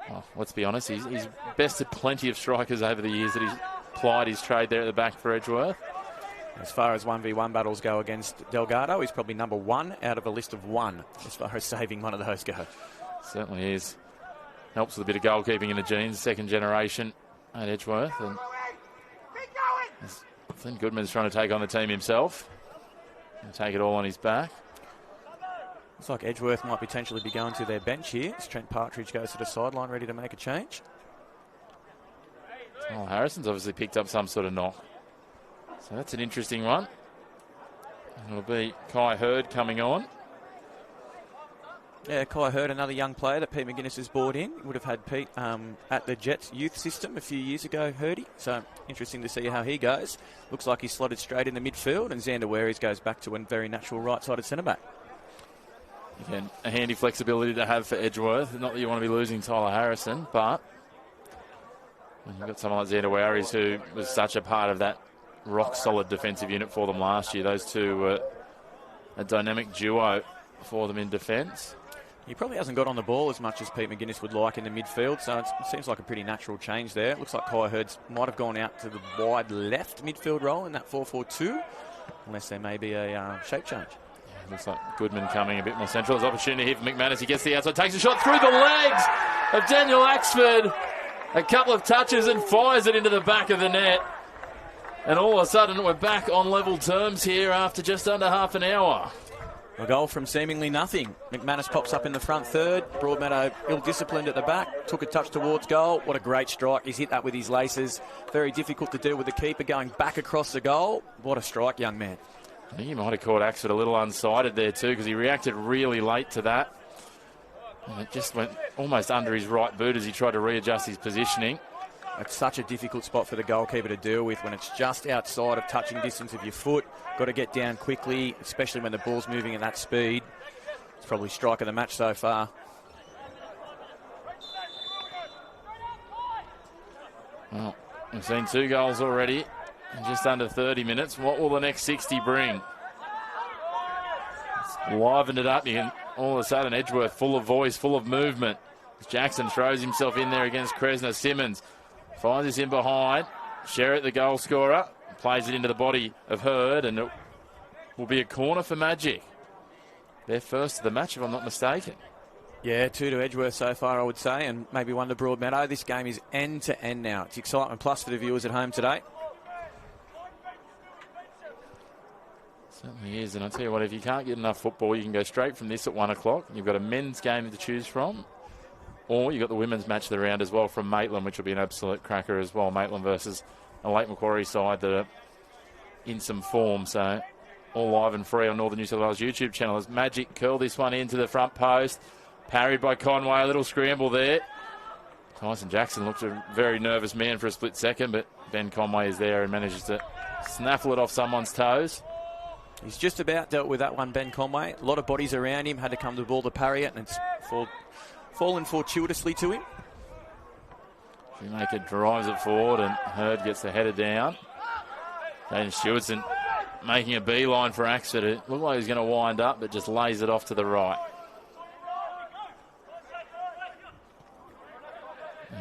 well, let's be honest, he's bested plenty of strikers over the years that he's plied his trade there at the back for Edgeworth. As far as 1v1 battles go against Delgado, he's probably number one out of a list of one as far as saving one of those go. Certainly is. Helps with a bit of goalkeeping in the genes, second generation at Edgeworth. And Flynn Goodman's trying to take on the team himself and take it all on his back. Looks like Edgeworth might potentially be going to their bench here as Trent Partridge goes to the sideline ready to make a change. Well, Harrison's obviously picked up some sort of knock. So that's an interesting one. It'll be Kai Hurd coming on. Yeah, Kai Hurd, another young player that Pete McGuinness has brought in. Would have had Pete at the Jets youth system a few years ago, Hurdy. So interesting to see how he goes. Looks like he's slotted straight in the midfield, and Xander Waries goes back to a very natural right-sided centre-back. Again, a handy flexibility to have for Edgeworth. Not that you want to be losing Tyler Harrison, but when you've got someone like Xander Waries who was such a part of that rock-solid defensive unit for them last year, those two were a dynamic duo for them in defence. He probably hasn't got on the ball as much as Pete McGuinness would like in the midfield, so it seems like a pretty natural change there. It looks like Kai Hurd might have gone out to the wide left midfield role in that 4-4-2, unless there may be a shape change. Yeah, looks like Goodman coming a bit more central. There's opportunity here for McManus. He gets the outside, takes a shot through the legs of Daniel Axford. A couple of touches and fires it into the back of the net. And all of a sudden, we're back on level terms here after just under half an hour. A goal from seemingly nothing. McManus pops up in the front third. Broadmeadow ill-disciplined at the back. Took a touch towards goal. What a great strike. He's hit that with his laces. Very difficult to deal with the keeper going back across the goal. What a strike, young man. I think he might have caught Axford a little unsighted there too, because he reacted really late to that. And it just went almost under his right boot as he tried to readjust his positioning. It's such a difficult spot for the goalkeeper to deal with when it's just outside of touching distance of your foot. Got to get down quickly, especially when the ball's moving at that speed. It's probably strike of the match so far. Well, we've seen 2 goals already in just under 30 minutes. What will the next 60 bring? It's livened it up. You can, all of a sudden, Edgeworth full of voice, full of movement. Jackson throws himself in there against Kresner. Simmons finds this in behind. Sherritt, the goal scorer, plays it into the body of Hurd, and it will be a corner for Magic. They're first of the match, if I'm not mistaken. Yeah, 2 to Edgeworth so far, I would say, and maybe 1 to Broadmeadow. This game is end to end now. It's excitement plus for the viewers at home today. Certainly is, and I'll tell you what, if you can't get enough football, you can go straight from this at 1 o'clock. You've got a men's game to choose from, or you've got the women's match of the round as well from Maitland, which will be an absolute cracker as well. Maitland versus a Lake Macquarie side that are in some form, so all live and free on Northern New South Wales YouTube channel. As Magic curl this one into the front post, parried by Conway, a little scramble there. Tyson Jackson looks a very nervous man for a split second, but Ben Conway is there and manages to snaffle it off someone's toes. He's just about dealt with that one, Ben Conway. A lot of bodies around him, had to come to the ball to parry it, and it's fallen fortuitously to him. Shoemaker drives it forward, and Hurd gets the header down. Jaden Stewardson making a beeline for Axford. It looked like he was going to wind up, but just lays it off to the right.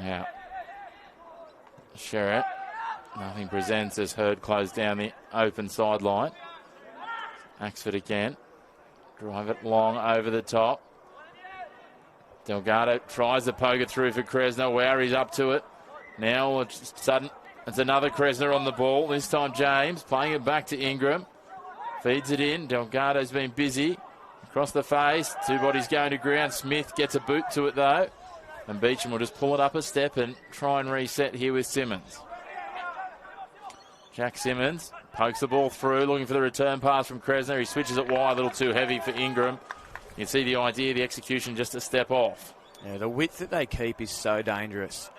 Yeah. Sherritt. Nothing presents as Hurd closed down the open sideline. Axford again. Drive it long over the top. Delgado tries to poke it through for Kresner. Wowry's up to it. Now all of a sudden it's another Kresner on the ball. This time James playing it back to Ingram. Feeds it in. Delgado's been busy. Across the face. 2 bodies going to ground. Smith gets a boot to it though. And Beecham will just pull it up a step and try and reset here with Simmons. Jack Simmons pokes the ball through, looking for the return pass from Kresner. He switches it wide, a little too heavy for Ingram. You can see the idea, the execution just a step off. Yeah, the width that they keep is so dangerous.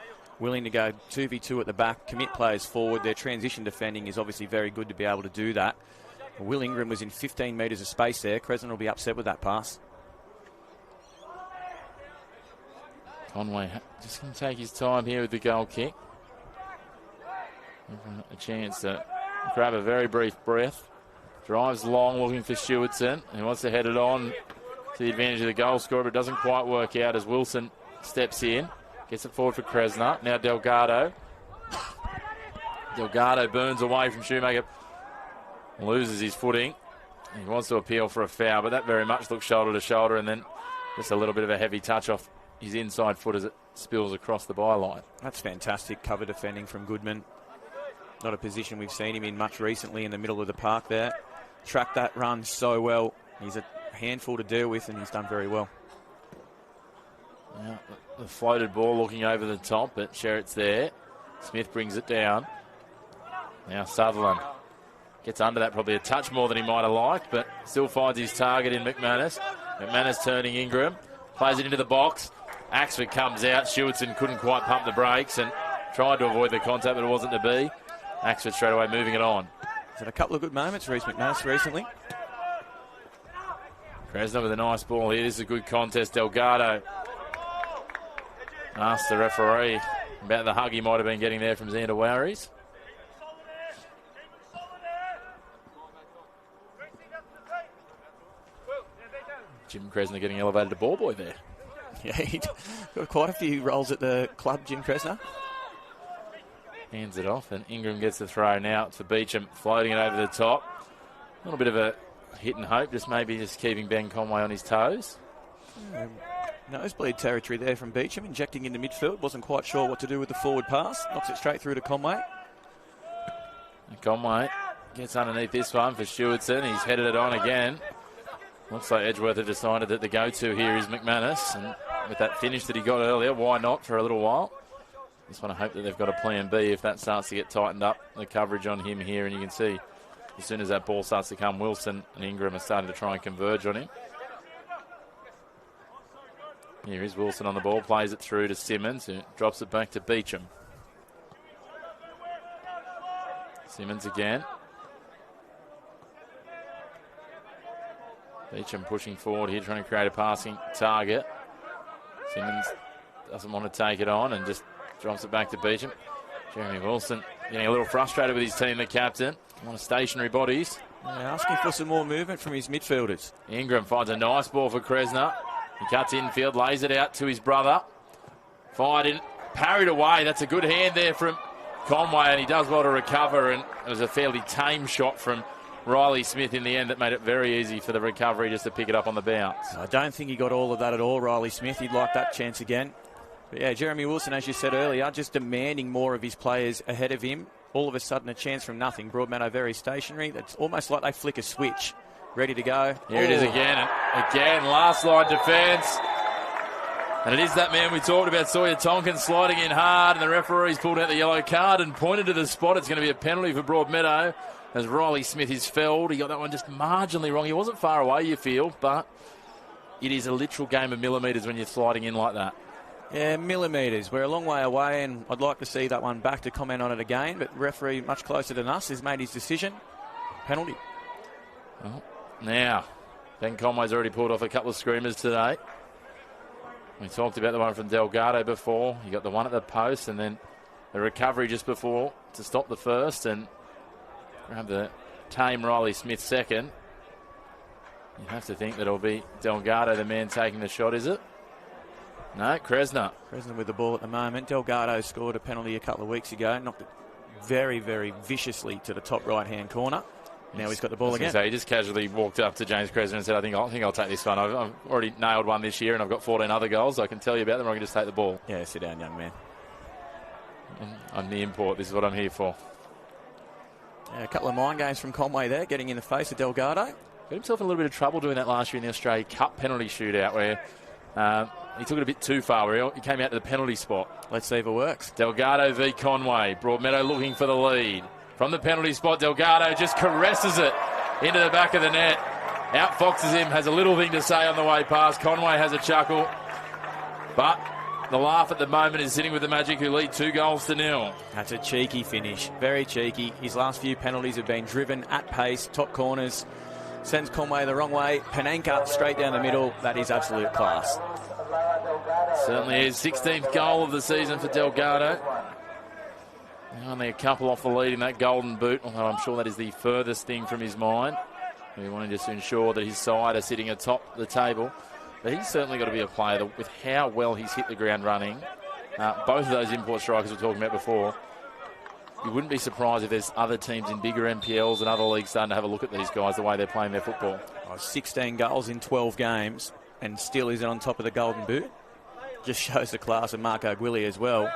Willing to go 2v2 at the back, commit players forward. Their transition defending is obviously very good to be able to do that. Will Ingram was in 15 metres of space there. Kresner will be upset with that pass. Conway just going to take his time here with the goal kick. A chance to grab a very brief breath. Drives long, looking for Stewardson. He wants to head it on to the advantage of the goal scorer, but it doesn't quite work out as Wilson steps in. Gets it forward for Kresner. Now Delgado. Delgado burns away from Shoemaker. Loses his footing. He wants to appeal for a foul, but that very much looks shoulder to shoulder, and then just a little bit of a heavy touch off his inside foot as it spills across the byline. That's fantastic cover defending from Goodman. Not a position we've seen him in much recently in the middle of the park there. Tracked that run so well. He's a handful to deal with, and he's done very well. Now, the floated ball looking over the top, but Sherritt's there. Smith brings it down. Now Sutherland gets under that, probably a touch more than he might have liked, but still finds his target in McManus. McManus turning Ingram. Plays it into the box. Axford comes out. Stewardson couldn't quite pump the brakes and tried to avoid the contact, but it wasn't to be. Axford straight away moving it on. He's had a couple of good moments, Reece McManus, recently. Kresner with a nice ball here. This is a good contest. Delgado asked the referee about the hug he might have been getting there from Xander Wowries. Jim Kresner getting elevated to ball boy there. Yeah, he got quite a few roles at the club, Jim Kresner. Hands it off, and Ingram gets the throw now to Beecham, floating it over the top. A little bit of a hit and hope, just keeping Ben Conway on his toes. Nosebleed territory there from Beecham, injecting into midfield. Wasn't quite sure what to do with the forward pass. Knocks it straight through to Conway. And Conway gets underneath this one for Stewardson. He's headed it on again. Looks like Edgeworth have decided that the go-to here is McManus. And with that finish that he got earlier, why not for a little while? Just want to hope that they've got a plan B if that starts to get tightened up. The coverage on him here, and you can see as soon as that ball starts to come, Wilson and Ingram are starting to try and converge on him. Here is Wilson on the ball, plays it through to Simmons, who drops it back to Beecham. Simmons again. Beecham pushing forward here, trying to create a passing target. Simmons doesn't want to take it on and just drops it back to Beecham. Jeremy Wilson getting a little frustrated with his team, the captain. A lot of stationary bodies. Yeah, asking for some more movement from his midfielders. Ingram finds a nice ball for Kresner. He cuts infield, lays it out to his brother. Fired in, parried away. That's a good hand there from Conway, and he does well to recover, and it was a fairly tame shot from Riley Smith in the end that made it very easy for the recovery just to pick it up on the bounce. I don't think he got all of that at all, Riley Smith. He'd like that chance again. But yeah, Jeremy Wilson, as you said earlier, just demanding more of his players ahead of him. All of a sudden, a chance from nothing. Broadmeadow very stationary. That's almost like they flick a switch. Ready to go. Here it is again. And again, last line defence. And it is that man we talked about, Sawyer Tonkin, sliding in hard, and the referee's pulled out the yellow card and pointed to the spot. It's going to be a penalty for Broadmeadow as Riley Smith is felled. He got that one just marginally wrong. He wasn't far away, you feel, but it is a literal game of millimetres when you're sliding in like that. Yeah, millimetres. We're a long way away, and I'd like to see that one back to comment on it again, but the referee, much closer than us, has made his decision. Penalty. Well, now, Ben Conway's already pulled off a couple of screamers today. We talked about the one from Delgado before. You got the one at the post, and then the recovery just before to stop the first, and grab the tame Riley Smith second. You have to think that it'll be Delgado, the man taking the shot, is it? No, Kresner. Kresner with the ball at the moment. Delgado scored a penalty a couple of weeks ago. Knocked it very, very viciously to the top right-hand corner. Now he's got the ball again. So he just casually walked up to James Kresner and said, I think I'll take this one. I've already nailed one this year, and I've got 14 other goals. I can tell you about them, or I can just take the ball. Yeah, sit down, young man. I'm the import. This is what I'm here for. Yeah, a couple of mind games from Conway there, getting in the face of Delgado. Got himself in a little bit of trouble doing that last year in the Australia Cup penalty shootout, where he took it a bit too far, where he came out to the penalty spot. Let's see if it works. Delgado v Conway. Broadmeadow looking for the lead From the penalty spot, Delgado just caresses it into the back of the net. Outfoxes him, has a little thing to say on the way past. Conway has a chuckle. But the laugh at the moment is sitting with the Magic, who lead 2-0. That's a cheeky finish. Very cheeky. His last few penalties have been driven at pace, top corners. Sends Conway the wrong way. Panenka straight down the middle. That is absolute class. Certainly is. 16th goal of the season for Delgado. Only a couple off the lead in that golden boot, although I'm sure that is the furthest thing from his mind. He wanted just to ensure that his side are sitting atop the table. But he's certainly got to be a player that, with how well he's hit the ground running. Both of those import strikers we were talking about before. You wouldn't be surprised if there's other teams in bigger NPLs and other leagues starting to have a look at these guys, the way they're playing their football. 16 goals in 12 games and still isn't on top of the golden boot. Just shows the class of Marco Guilly as well.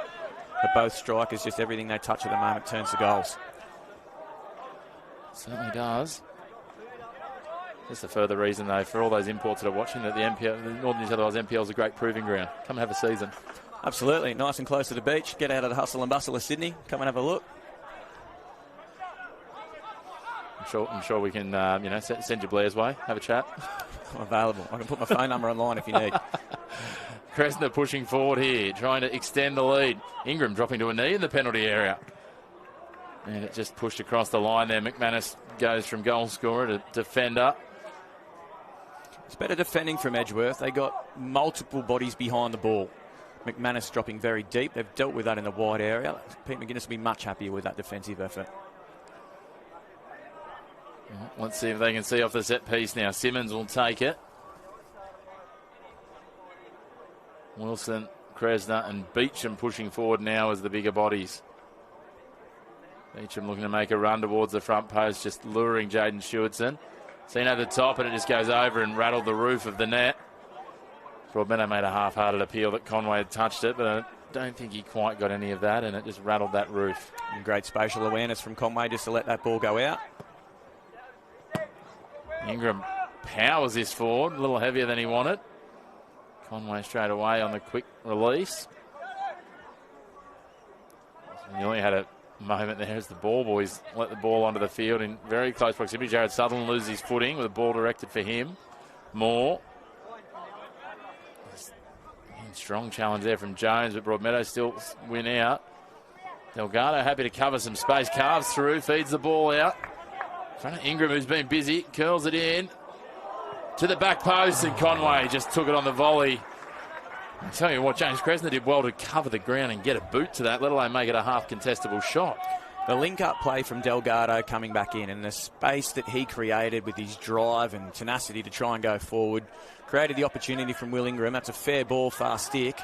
But both strikers, just everything they touch at the moment turns to goals. Certainly does. That's a further reason, though, for all those imports that are watching, that the NPL, the Northern New South Wales NPL is a great proving ground. Come and have a season. Absolutely. Nice and close to the beach. Get out of the hustle and bustle of Sydney. Come and have a look. I'm sure we can, send you Blair's way. Have a chat. I'm available. I can put my phone number online if you need. Kressner pushing forward here, trying to extend the lead. Ingram dropping to a knee in the penalty area. And it just pushed across the line there. McManus goes from goal scorer to defender. It's better defending from Edgeworth. They got multiple bodies behind the ball. McManus dropping very deep. They've dealt with that in the wide area. Pete McGuinness will be much happier with that defensive effort. Let's see if they can see off the set piece now. Simmons will take it. Wilson, Kressner and Beecham pushing forward now as the bigger bodies. Beecham looking to make a run towards the front post, just luring Jaden Stewartson. Seen over the top, and it just goes over and rattled the roof of the net. Broadmeadow made a half-hearted appeal that Conway had touched it, but I don't think he quite got any of that, and it just rattled that roof. And great spatial awareness from Conway just to let that ball go out. Ingram powers this forward, a little heavier than he wanted. Conway straight away on the quick release. He only had a moment there as the ball boys let the ball onto the field in very close proximity. Jared Sutherland loses his footing with a ball directed for him. Moore. Strong challenge there from Jones, but Broadmeadow still win out. Delgado happy to cover some space, carves through, feeds the ball out. In front of Ingram, who's been busy, curls it in to the back post, and Conway just took it on the volley. I tell you what, James Kressner did well to cover the ground and get a boot to that, let alone make it a half-contestable shot. The link-up play from Delgado coming back in, and the space that he created with his drive and tenacity to try and go forward created the opportunity from Will Ingram. That's a fair ball, fast stick.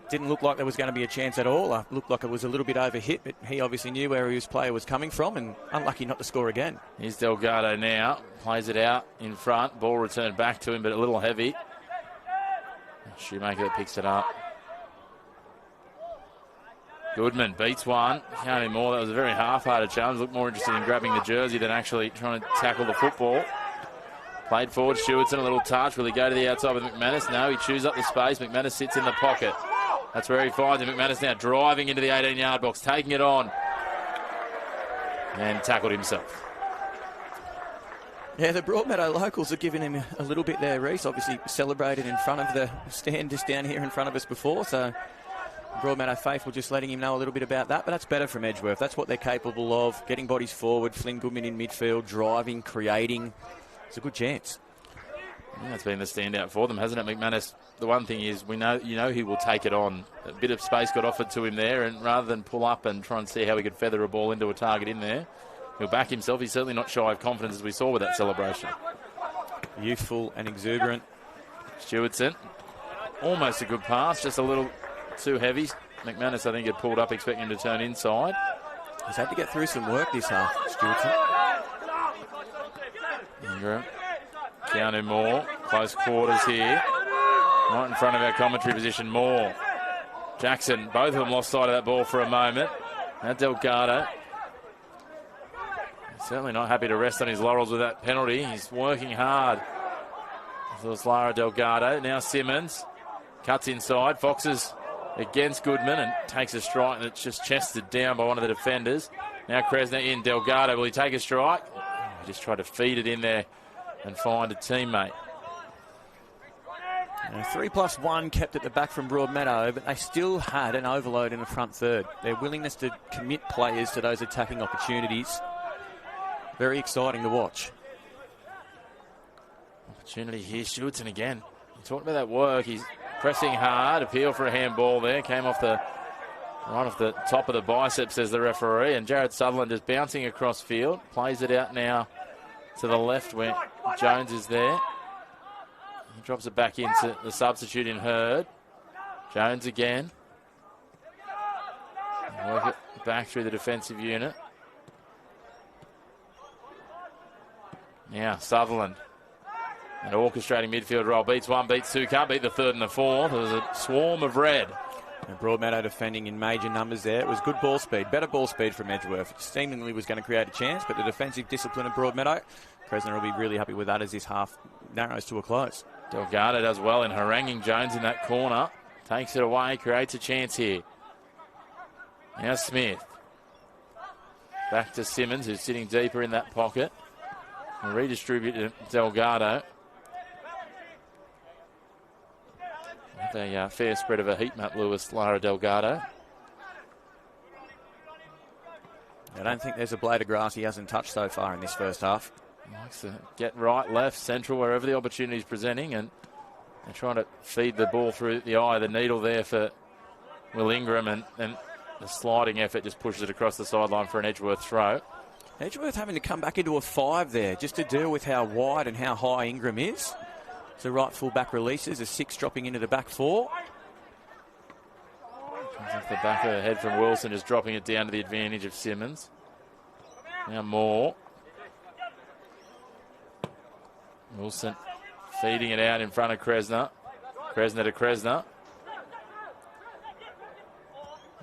Didn't look like there was going to be a chance at all. It looked like it was a little bit overhit, but he obviously knew where his player was coming from, and unlucky not to score again. Here's Delgado now, plays it out in front. Ball returned back to him, but a little heavy. Shoemaker picks it up. Goodman beats one. Can't more. That was a very half-hearted challenge. Looked more interested in grabbing the jersey than actually trying to tackle the football. Played forward, Stewartson, a little touch. Will he go to the outside with McManus? No, he chews up the space. McManus sits in the pocket. That's where he finds him. McManus now driving into the 18-yard box, taking it on. And tackled himself. Yeah, the Broadmeadow locals are giving him a little bit there. Reece obviously celebrated in front of the stand just down here in front of us before, so Broadmeadow faithful just letting him know a little bit about that, but that's better from Edgeworth. That's what they're capable of, getting bodies forward, Flynn Goodman in midfield, driving, creating. It's a good chance. Yeah, that's been the standout for them, hasn't it, McManus? The one thing is, he will take it on. A bit of space got offered to him there, and rather than pull up and try and see how he could feather a ball into a target in there, he'll back himself. He's certainly not shy of confidence, as we saw with that celebration. Youthful and exuberant. Stewartson, almost a good pass, just a little too heavy. McManus, I think, had pulled up expecting him to turn inside. He's had to get through some work this half, Stewartson. Ingram, Keanu Moore, close quarters here. Right in front of our commentary position, Moore. Jackson, both of them lost sight of that ball for a moment. Now Delgado. Certainly not happy to rest on his laurels with that penalty. He's working hard. So it's Lara Delgado. Now Simmons cuts inside. Foxes against Goodman and takes a strike, and it's just chested down by one of the defenders. Now Now Kresner in. Delgado, will he take a strike? He just tried to feed it in there and find a teammate. 3+1 kept at the back from Broadmeadow, but they still had an overload in the front third. Their willingness to commit players to those attacking opportunities, very exciting to watch. Opportunity here, Stewardson again. You talked about that work. He's pressing hard. Appeal for a handball there. Came off the right off the top of the biceps, says the referee. And Jared Sutherland just bouncing across field. Plays it out now to the left where Jones is there. He drops it back into the substitute in Hurd. Jones again. Work it back through the defensive unit. Now Sutherland. And orchestrating midfield role. Beats one, beats two, can't beat the third and the fourth. There's a swarm of red. And Broadmeadow defending in major numbers there. It was good ball speed, better ball speed from Edgeworth. It seemingly was going to create a chance, but the defensive discipline of Broadmeadow, Kresner will be really happy with that as this half narrows to a close. Delgado does well in haranguing Jones in that corner. Takes it away, creates a chance here. Now Smith. Back to Simmons, who's sitting deeper in that pocket. And redistribute to Delgado. A fair spread of a heat map, Lewis, Lara Delgado. I don't think there's a blade of grass he hasn't touched so far in this first half. He likes to get right, left, central, wherever the opportunity is presenting, and they're trying to feed the ball through the eye of the needle there for Will Ingram, and the sliding effort just pushes it across the sideline for an Edgeworth throw. Edgeworth having to come back into a 5 there just to deal with how wide and how high Ingram is. So right full back releases, a 6 dropping into the back 4. Comes off the back of the head from Wilson, just dropping it down to the advantage of Simmons. Now Moore. Wilson feeding it out in front of Kresner. Kresner to Kresner.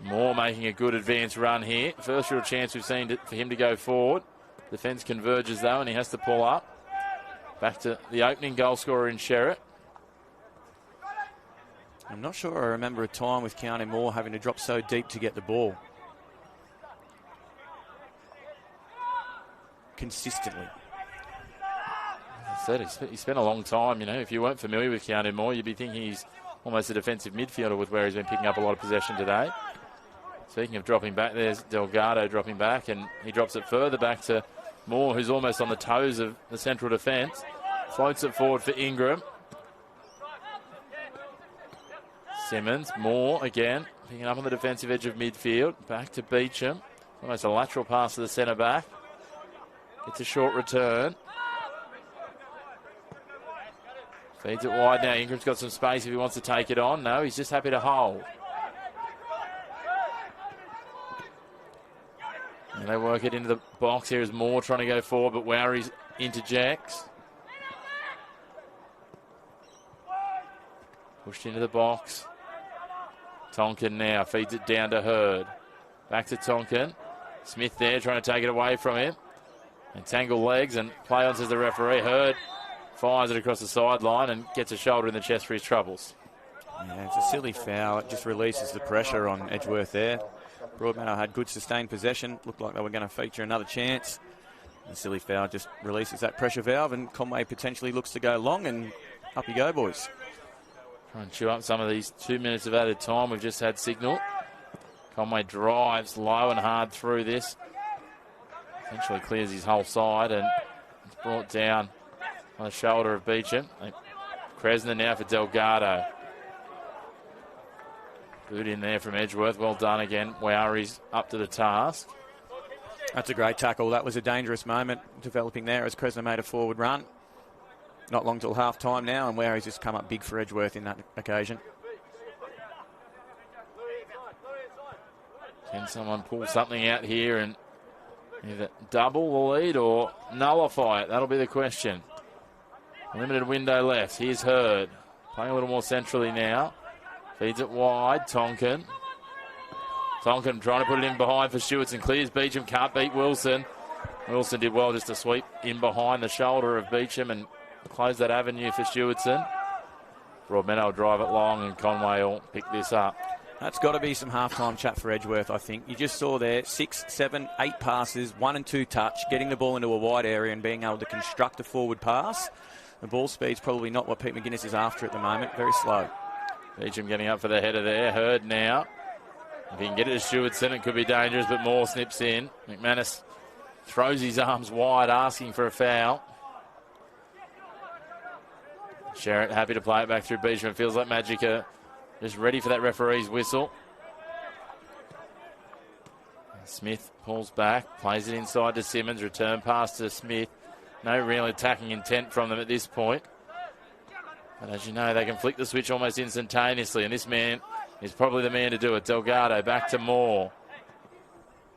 Moore making a good advance run here. First real chance we've seen for him to go forward. Defence converges though, and he has to pull up. Back to the opening goal scorer in Sherritt. I'm not sure I remember a time with Keanu Moore having to drop so deep to get the ball. Consistently. As I said, he spent a long time, if you weren't familiar with Keanu Moore, you'd be thinking he's almost a defensive midfielder with where he's been picking up a lot of possession today. Speaking of dropping back, there's Delgado dropping back, and he drops it further back to Moore, who's almost on the toes of the central defence. Floats it forward for Ingram. Simmons, Moore again, picking up on the defensive edge of midfield. Back to Beecham. Almost a lateral pass to the centre back. Gets a short return. Feeds it wide now. Ingram's got some space if he wants to take it on. No, he's just happy to hold. And they work it into the box. Here is Moore trying to go forward, but Wowry's interjects. Pushed into the box. Tonkin now feeds it down to Hurd. Back to Tonkin. Smith there trying to take it away from him. And tangle legs and play on, says the referee. Hurd fires it across the sideline and gets a shoulder in the chest for his troubles. Yeah, it's a silly foul. It just releases the pressure on Edgeworth there. Broadmeadow had good sustained possession. Looked like they were going to feature another chance. The silly foul just releases that pressure valve, and Conway potentially looks to go long, and up you go, boys. Try and chew up some of these 2 minutes of added time. We've just had signal. Conway drives low and hard through this. Essentially clears his whole side, and it's brought down on the shoulder of Beecham. Kresner now for Delgado. Good in there from Edgeworth. Well done again. Wowry's up to the task. That's a great tackle. That was a dangerous moment developing there as Kresner made a forward run. Not long till half time now, and Wowry's just come up big for Edgeworth in that occasion. Can someone pull something out here and either double the lead or nullify it? That'll be the question. Limited window left. Here's Hurd. Playing a little more centrally now. Feeds it wide. Tonkin. Tonkin trying to put it in behind for Stewardson. Clears Beecham. Can't beat Wilson. Wilson did well just to sweep in behind the shoulder of Beecham and close that avenue for Stewardson. Broadmeadow will drive it long, and Conway will pick this up. That's got to be some half-time chat for Edgeworth, I think. You just saw there 6, 7, 8 passes, 1 and 2 touch, getting the ball into a wide area and being able to construct a forward pass. The ball speed's probably not what Pete McGuinness is after at the moment. Very slow. Beecham getting up for the header there. Hurd now. If he can get it to Stewardson, it could be dangerous, but Moore snips in. McManus throws his arms wide, asking for a foul. Sherritt happy to play it back through Beecham. It feels like Magic are just ready for that referee's whistle. Smith pulls back, plays it inside to Simmons, return pass to Smith. No real attacking intent from them at this point. But as you know, they can flick the switch almost instantaneously, and this man is probably the man to do it. Delgado back to Moore.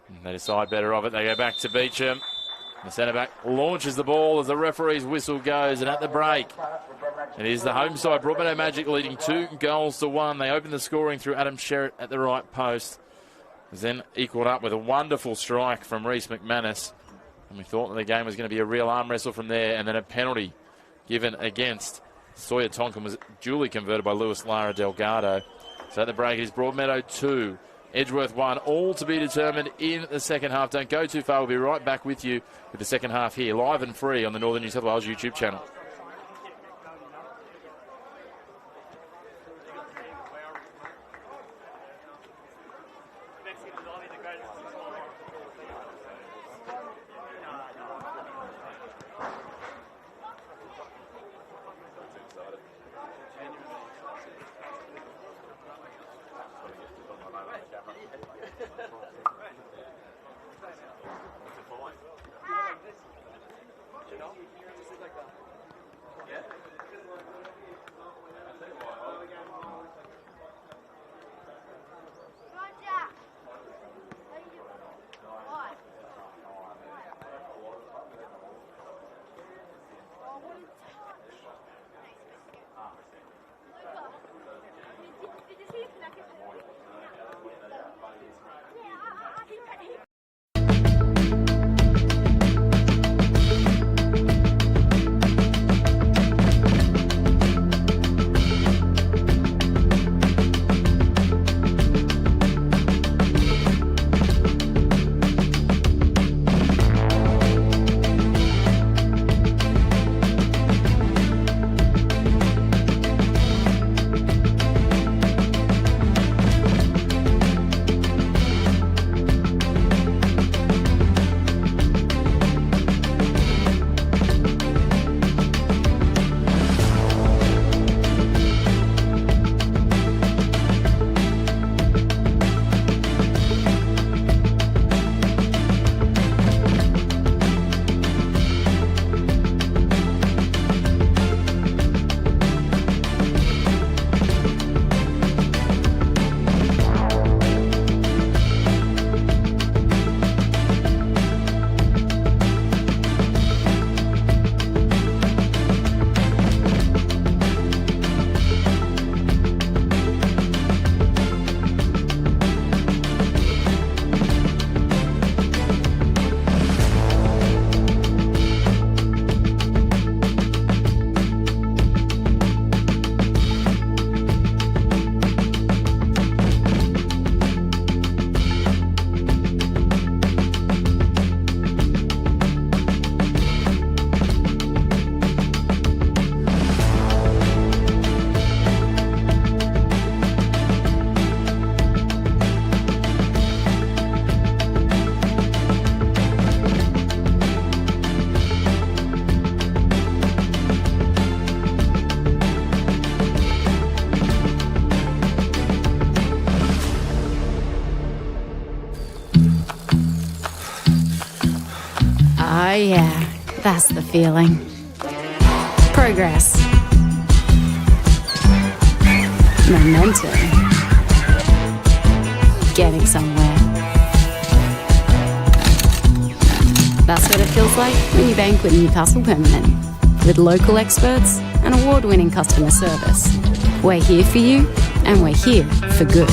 And they decide better of it. They go back to Beecham. The centre-back launches the ball as the referee's whistle goes, and at the break, it is the home side, Broadmeadow Magic, leading 2-1. They open the scoring through Adam Sherritt at the right post. It was then equalled up with a wonderful strike from Reece McManus. And we thought that the game was going to be a real arm wrestle from there, and then a penalty given against Sawyer Tonkin was duly converted by Lewis Lara Delgado. So at the break, it is Broadmeadow 2, Edgeworth 1, all to be determined in the second half. Don't go too far. We'll be right back with you with the second half here, live and free on the Northern New South Wales YouTube channel. Oh yeah, that's the feeling. Progress. Momentum. Getting somewhere. That's what it feels like when you bank with Newcastle Permanent. With local experts and award-winning customer service. We're here for you, and we're here for good.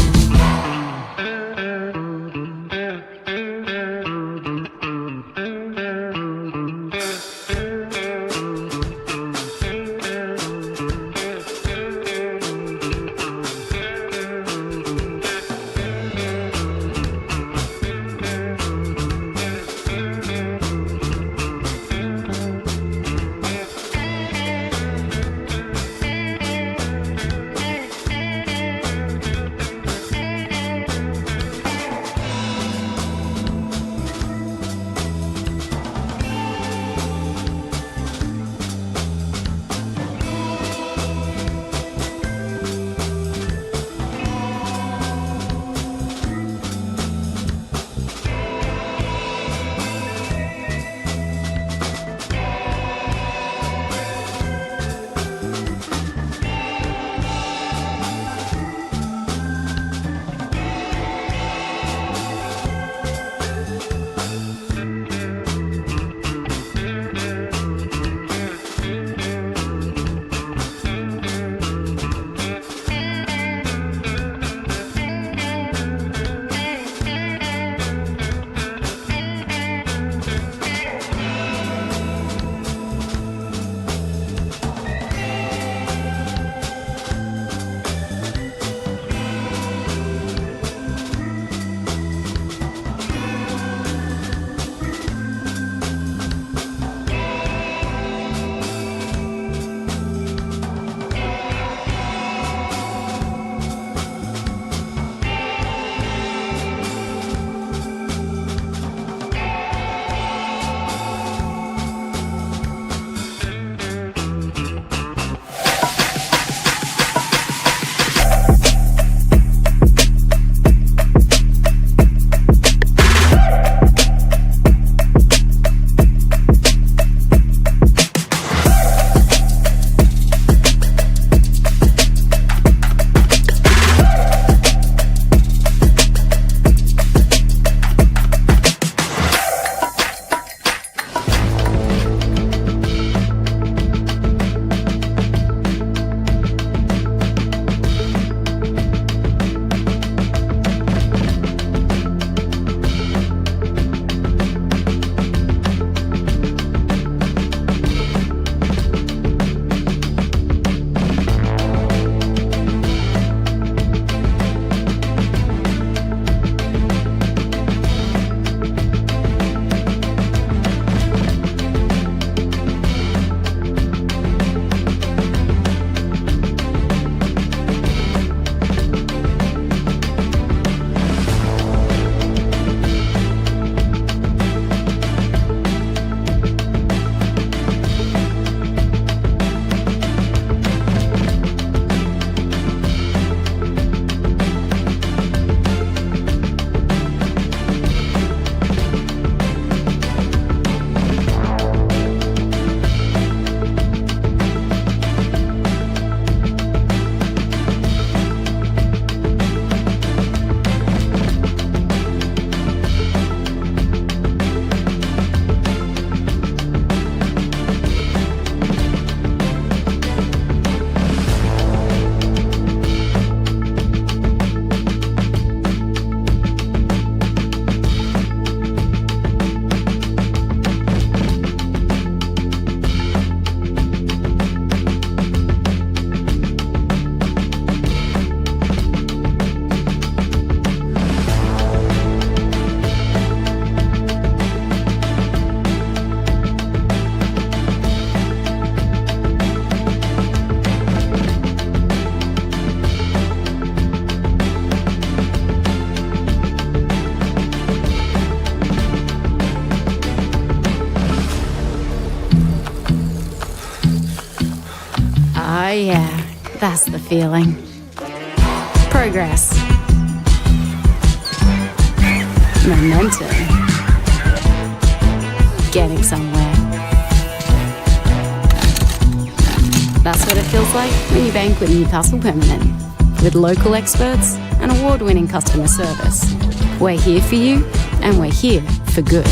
yeah, that's the feeling. Progress. Momentum. Getting somewhere. That's what it feels like when you bank with Newcastle Permanent. With local experts and award-winning customer service. We're here for you, and we're here for good.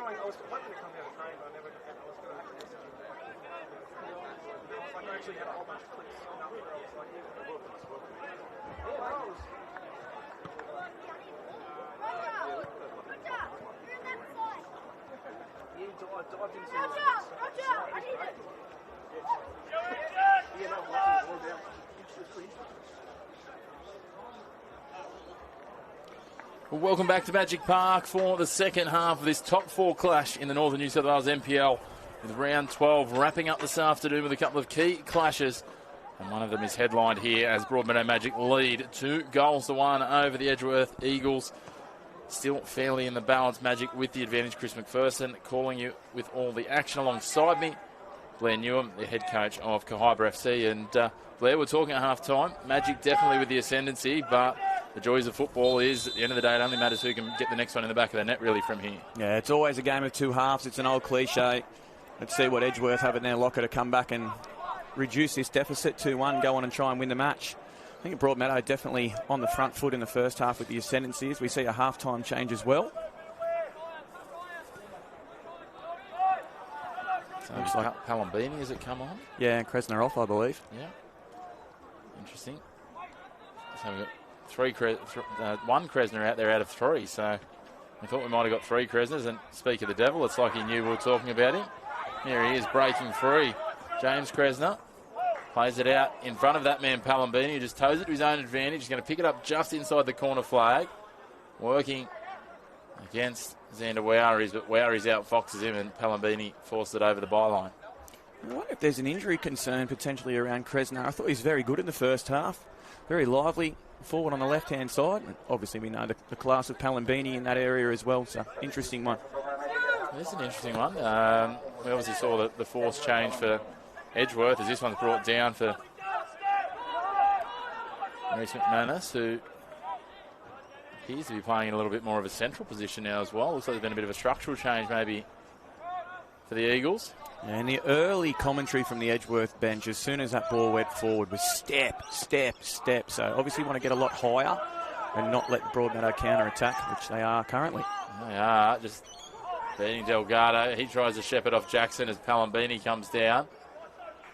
I was hoping to come down and train, but I never got that. I was going to have to listen to it. I actually had a whole bunch of clips set up where I was like, yeah, I was. Yeah, I dived into it. Roger! I need it! Yeah, no, I'm all down. Well, welcome back to Magic Park for the second half of this top four clash in the Northern New South Wales NPL, with round 12 wrapping up this afternoon with a couple of key clashes, and one of them is headlined here as Broadmeadow Magic lead 2-1 over the Edgeworth Eagles. Still fairly in the balance. Magic with the advantage. Chris McPherson calling you with all the action alongside me. Blair Newham, the head coach of Cahibra FC, and Blair, we're talking at half time. Magic definitely with the ascendancy, but the joys of football is, at the end of the day, it only matters who can get the next one in the back of the net, really, from here. Yeah, it's always a game of two halves. It's an old cliche. Let's see what Edgeworth have in their locker to come back and reduce this deficit 2-1, go on and try and win the match. I think Broadmeadow definitely on the front foot in the first half with the ascendancy, as we see a half-time change as well. So looks like Palambini, has it come on? Yeah, and Kresner off, I believe. Yeah. Interesting. So we've got one Kresner out there out of three, so we thought we might have got three Kresners, and speak of the devil, it's like he knew we were talking about him. Here he is breaking free. James Kresner plays it out in front of that man Palambini, who just toes it to his own advantage. He's going to pick it up just inside the corner flag. working against Xander Wowries, but Wowries outfoxes him and Palambini forced it over the byline. I wonder if there's an injury concern potentially around Kresnar. I thought he was very good in the first half. Very lively forward on the left-hand side. And obviously, we know the class of Palambini in that area as well. So, interesting one. This is an interesting one. We obviously saw the force change for Edgeworth as this one's brought down for Maurice McManus, who appears to be playing in a little bit more of a central position now as well. Looks like there's been a bit of a structural change maybe for the Eagles. And the early commentary from the Edgeworth bench, as soon as that ball went forward, was step, step, step. So obviously want to get a lot higher and not let Broadmeadow counter-attack, which they are currently. They are, just beating Delgado. He tries to shepherd off Jackson as Palambini comes down.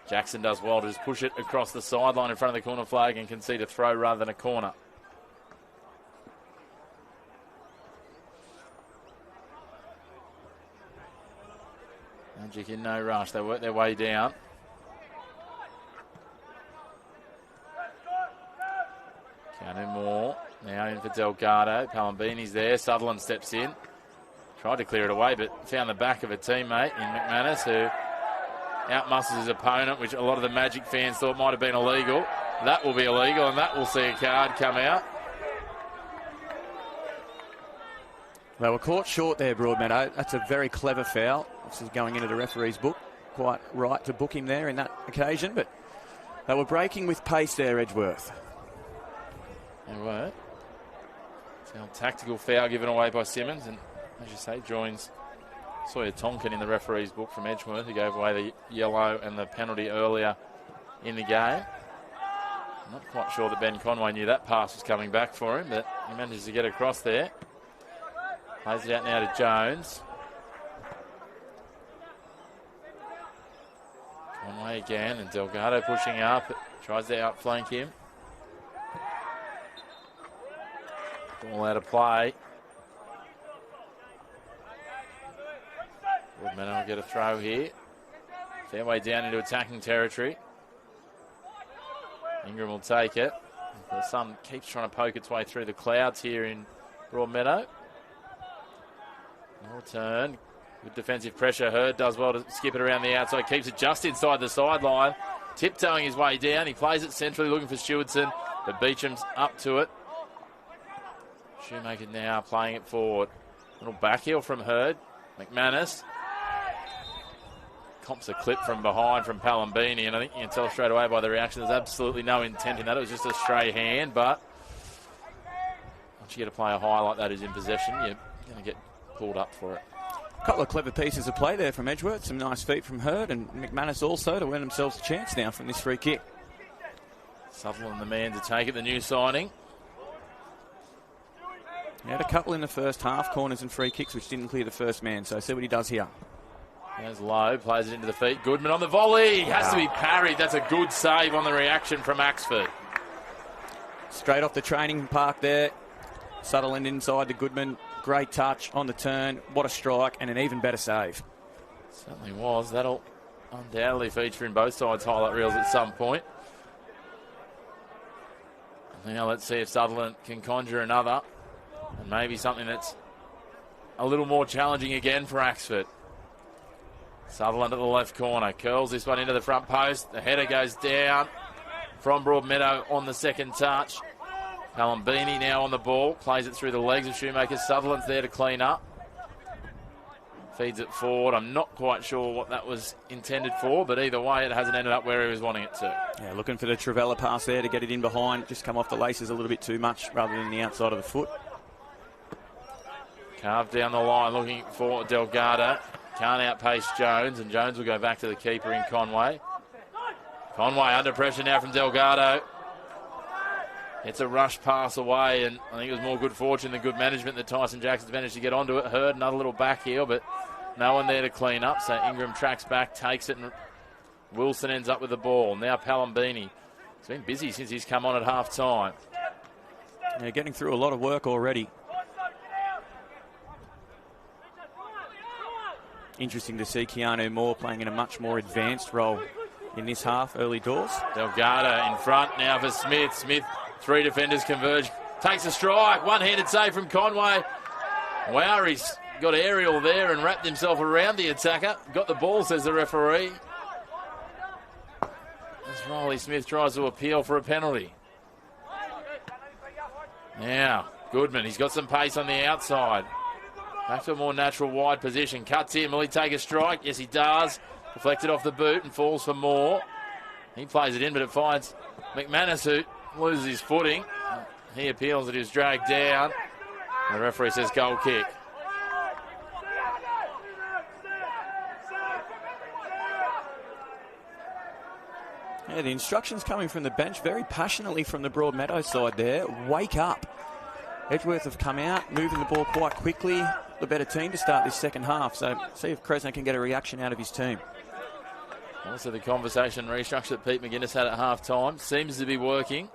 Jackson does well to just push it across the sideline in front of the corner flag and concede a throw rather than a corner. Magic in no rush. They work their way down. Keanu Moore now in for Delgado. Palambini's there. Sutherland steps in. Tried to clear it away, but found the back of a teammate in McManus, who outmuscles his opponent, which a lot of the Magic fans thought might have been illegal. That will be illegal, and that will see a card come out. They were caught short there, Broadmeadow. That's a very clever foul. This is going into the referee's book. Quite right to book him there in that occasion, but they were breaking with pace there, Edgeworth. They were. It's a tactical foul given away by Simmons, and as you say, joins Sawyer Tonkin in the referee's book from Edgeworth, who gave away the yellow and the penalty earlier in the game. I'm not quite sure that Ben Conway knew that pass was coming back for him, but he manages to get across there. Plays it out now to Jones. Conway again, and Delgado pushing up. Tries to outflank him. Ball out of play. Broadmeadow will get a throw here. Fair way down into attacking territory. Ingram will take it. The sun keeps trying to poke its way through the clouds here in Broadmeadow. No return. Good defensive pressure. Hurd does well to skip it around the outside. Keeps it just inside the sideline. Tiptoeing his way down. He plays it centrally looking for Stewardson. But Beecham's up to it. Shoemaker now playing it forward. Little back heel from Hurd. McManus. Comps a clip from behind from Palambini, and I think you can tell straight away by the reaction there's absolutely no intent in that. It was just a stray hand, but once you get a player high like that who's in possession, you're going to get pulled up for it. A couple of clever pieces of play there from Edgeworth. Some nice feet from Hurd and McManus also to win themselves a chance now from this free kick. Sutherland the man to take it, the new signing. He had a couple in the first half, corners and free kicks, which didn't clear the first man. So see what he does here. There's Lowe, plays it into the feet. Goodman on the volley. Has to be parried. That's a good save on the reaction from Axford. Straight off the training park there. Sutherland inside to Goodman. Great touch on the turn. What a strike and an even better save. Certainly was. That'll undoubtedly feature in both sides' highlight reels at some point. And now let's see if Sutherland can conjure another. And maybe something that's a little more challenging again for Axford. Sutherland at the left corner. Curls this one into the front post. The header goes down from Broadmeadow on the second touch. Palambini now on the ball. Plays it through the legs of Shoemaker. Sutherland's there to clean up. Feeds it forward. I'm not quite sure what that was intended for, but either way it hasn't ended up where he was wanting it to. Yeah, looking for the Trevella pass there to get it in behind. Just come off the laces a little bit too much rather than the outside of the foot. Carved down the line looking for Delgado. Can't outpace Jones, and Jones will go back to the keeper in Conway. Conway under pressure now from Delgado. It's a rush pass away, and I think it was more good fortune than good management that Tyson Jackson's managed to get onto it. Hurd another little back heel, but no one there to clean up, so Ingram tracks back, takes it, and Wilson ends up with the ball. Now Palambini. He's been busy since he's come on at half-time. Yeah, getting through a lot of work already. Interesting to see Keanu Moore playing in a much more advanced role in this half, early doors. Delgado in front now for Smith. Smith, three defenders converge takes a strike. One-handed save from Conway. Wow, he's got aerial there and wrapped himself around the attacker. Got the ball, says the referee. As Riley Smith tries to appeal for a penalty. Now, Goodman, he's got some pace on the outside. Back to a more natural wide position. Cuts in. Will he take a strike? Yes, he does. Deflected off the boot and falls for more. He plays it in, but it finds McManus, who loses his footing. He appeals that he was dragged down. The referee says goal kick. Yeah, the instructions coming from the bench very passionately from the Broadmeadow side there. Wake up. Edgeworth have come out, moving the ball quite quickly. The better team to start this second half. So see if Kresner can get a reaction out of his team. Also the conversation restructure that Pete McGuinness had at half-time seems to be working.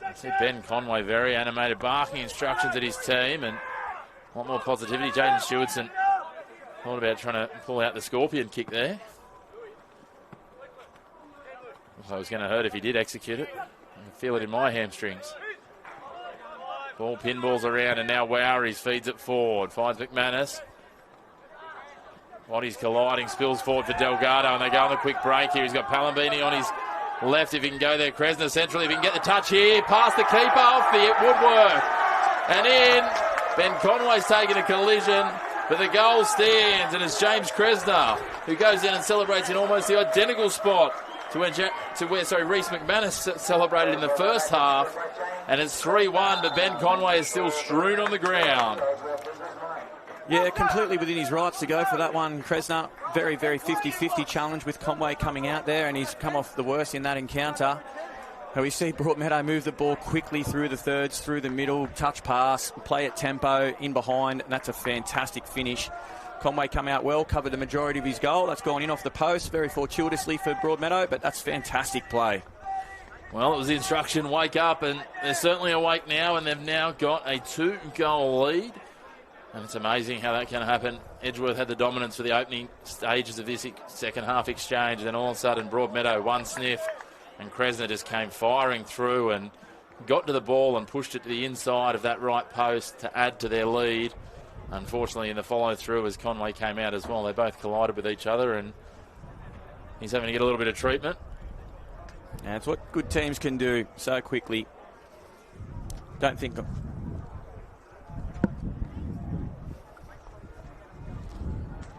I see Ben Conway very animated, barking instructions at his team, and a lot more positivity. Jaden Stewartson thought about trying to pull out the scorpion kick there. I was going to hurt if he did execute it. I can feel it in my hamstrings. Ball pinballs around, and now Wowries feeds it forward. Finds McManus. Bodies colliding, spills forward for Delgado, and they go on the quick break here. He's got Palambini on his left if he can go there. Kresner centrally if he can get the touch here. Past the keeper, off the woodwork. And in. Ben Conway's taken a collision, but the goal stands, and it's James Kresner who goes in and celebrates in almost the identical spot to where Reece McManus celebrated in the first half. And it's 3-1, but Ben Conway is still strewn on the ground. Yeah, completely within his rights to go for that one. Kresner, very, very 50-50 challenge with Conway coming out there, and he's come off the worst in that encounter. And we see Broadmeadow move the ball quickly through the thirds, through the middle, touch pass, play at tempo, in behind, and that's a fantastic finish. Conway come out well, covered the majority of his goal. That's gone in off the post, very fortuitously for Broadmeadow, but that's fantastic play. Well, it was the instruction, wake up, and they're certainly awake now, and they've now got a 2-goal lead. And it's amazing how that can happen. Edgeworth had the dominance for the opening stages of this second half exchange, and then all of a sudden Broadmeadow one sniff, and Kresner just came firing through and got to the ball and pushed it to the inside of that right post to add to their lead. Unfortunately, in the follow-through, as Conway came out as well, they both collided with each other, and he's having to get a little bit of treatment. That's what good teams can do so quickly. Don't think...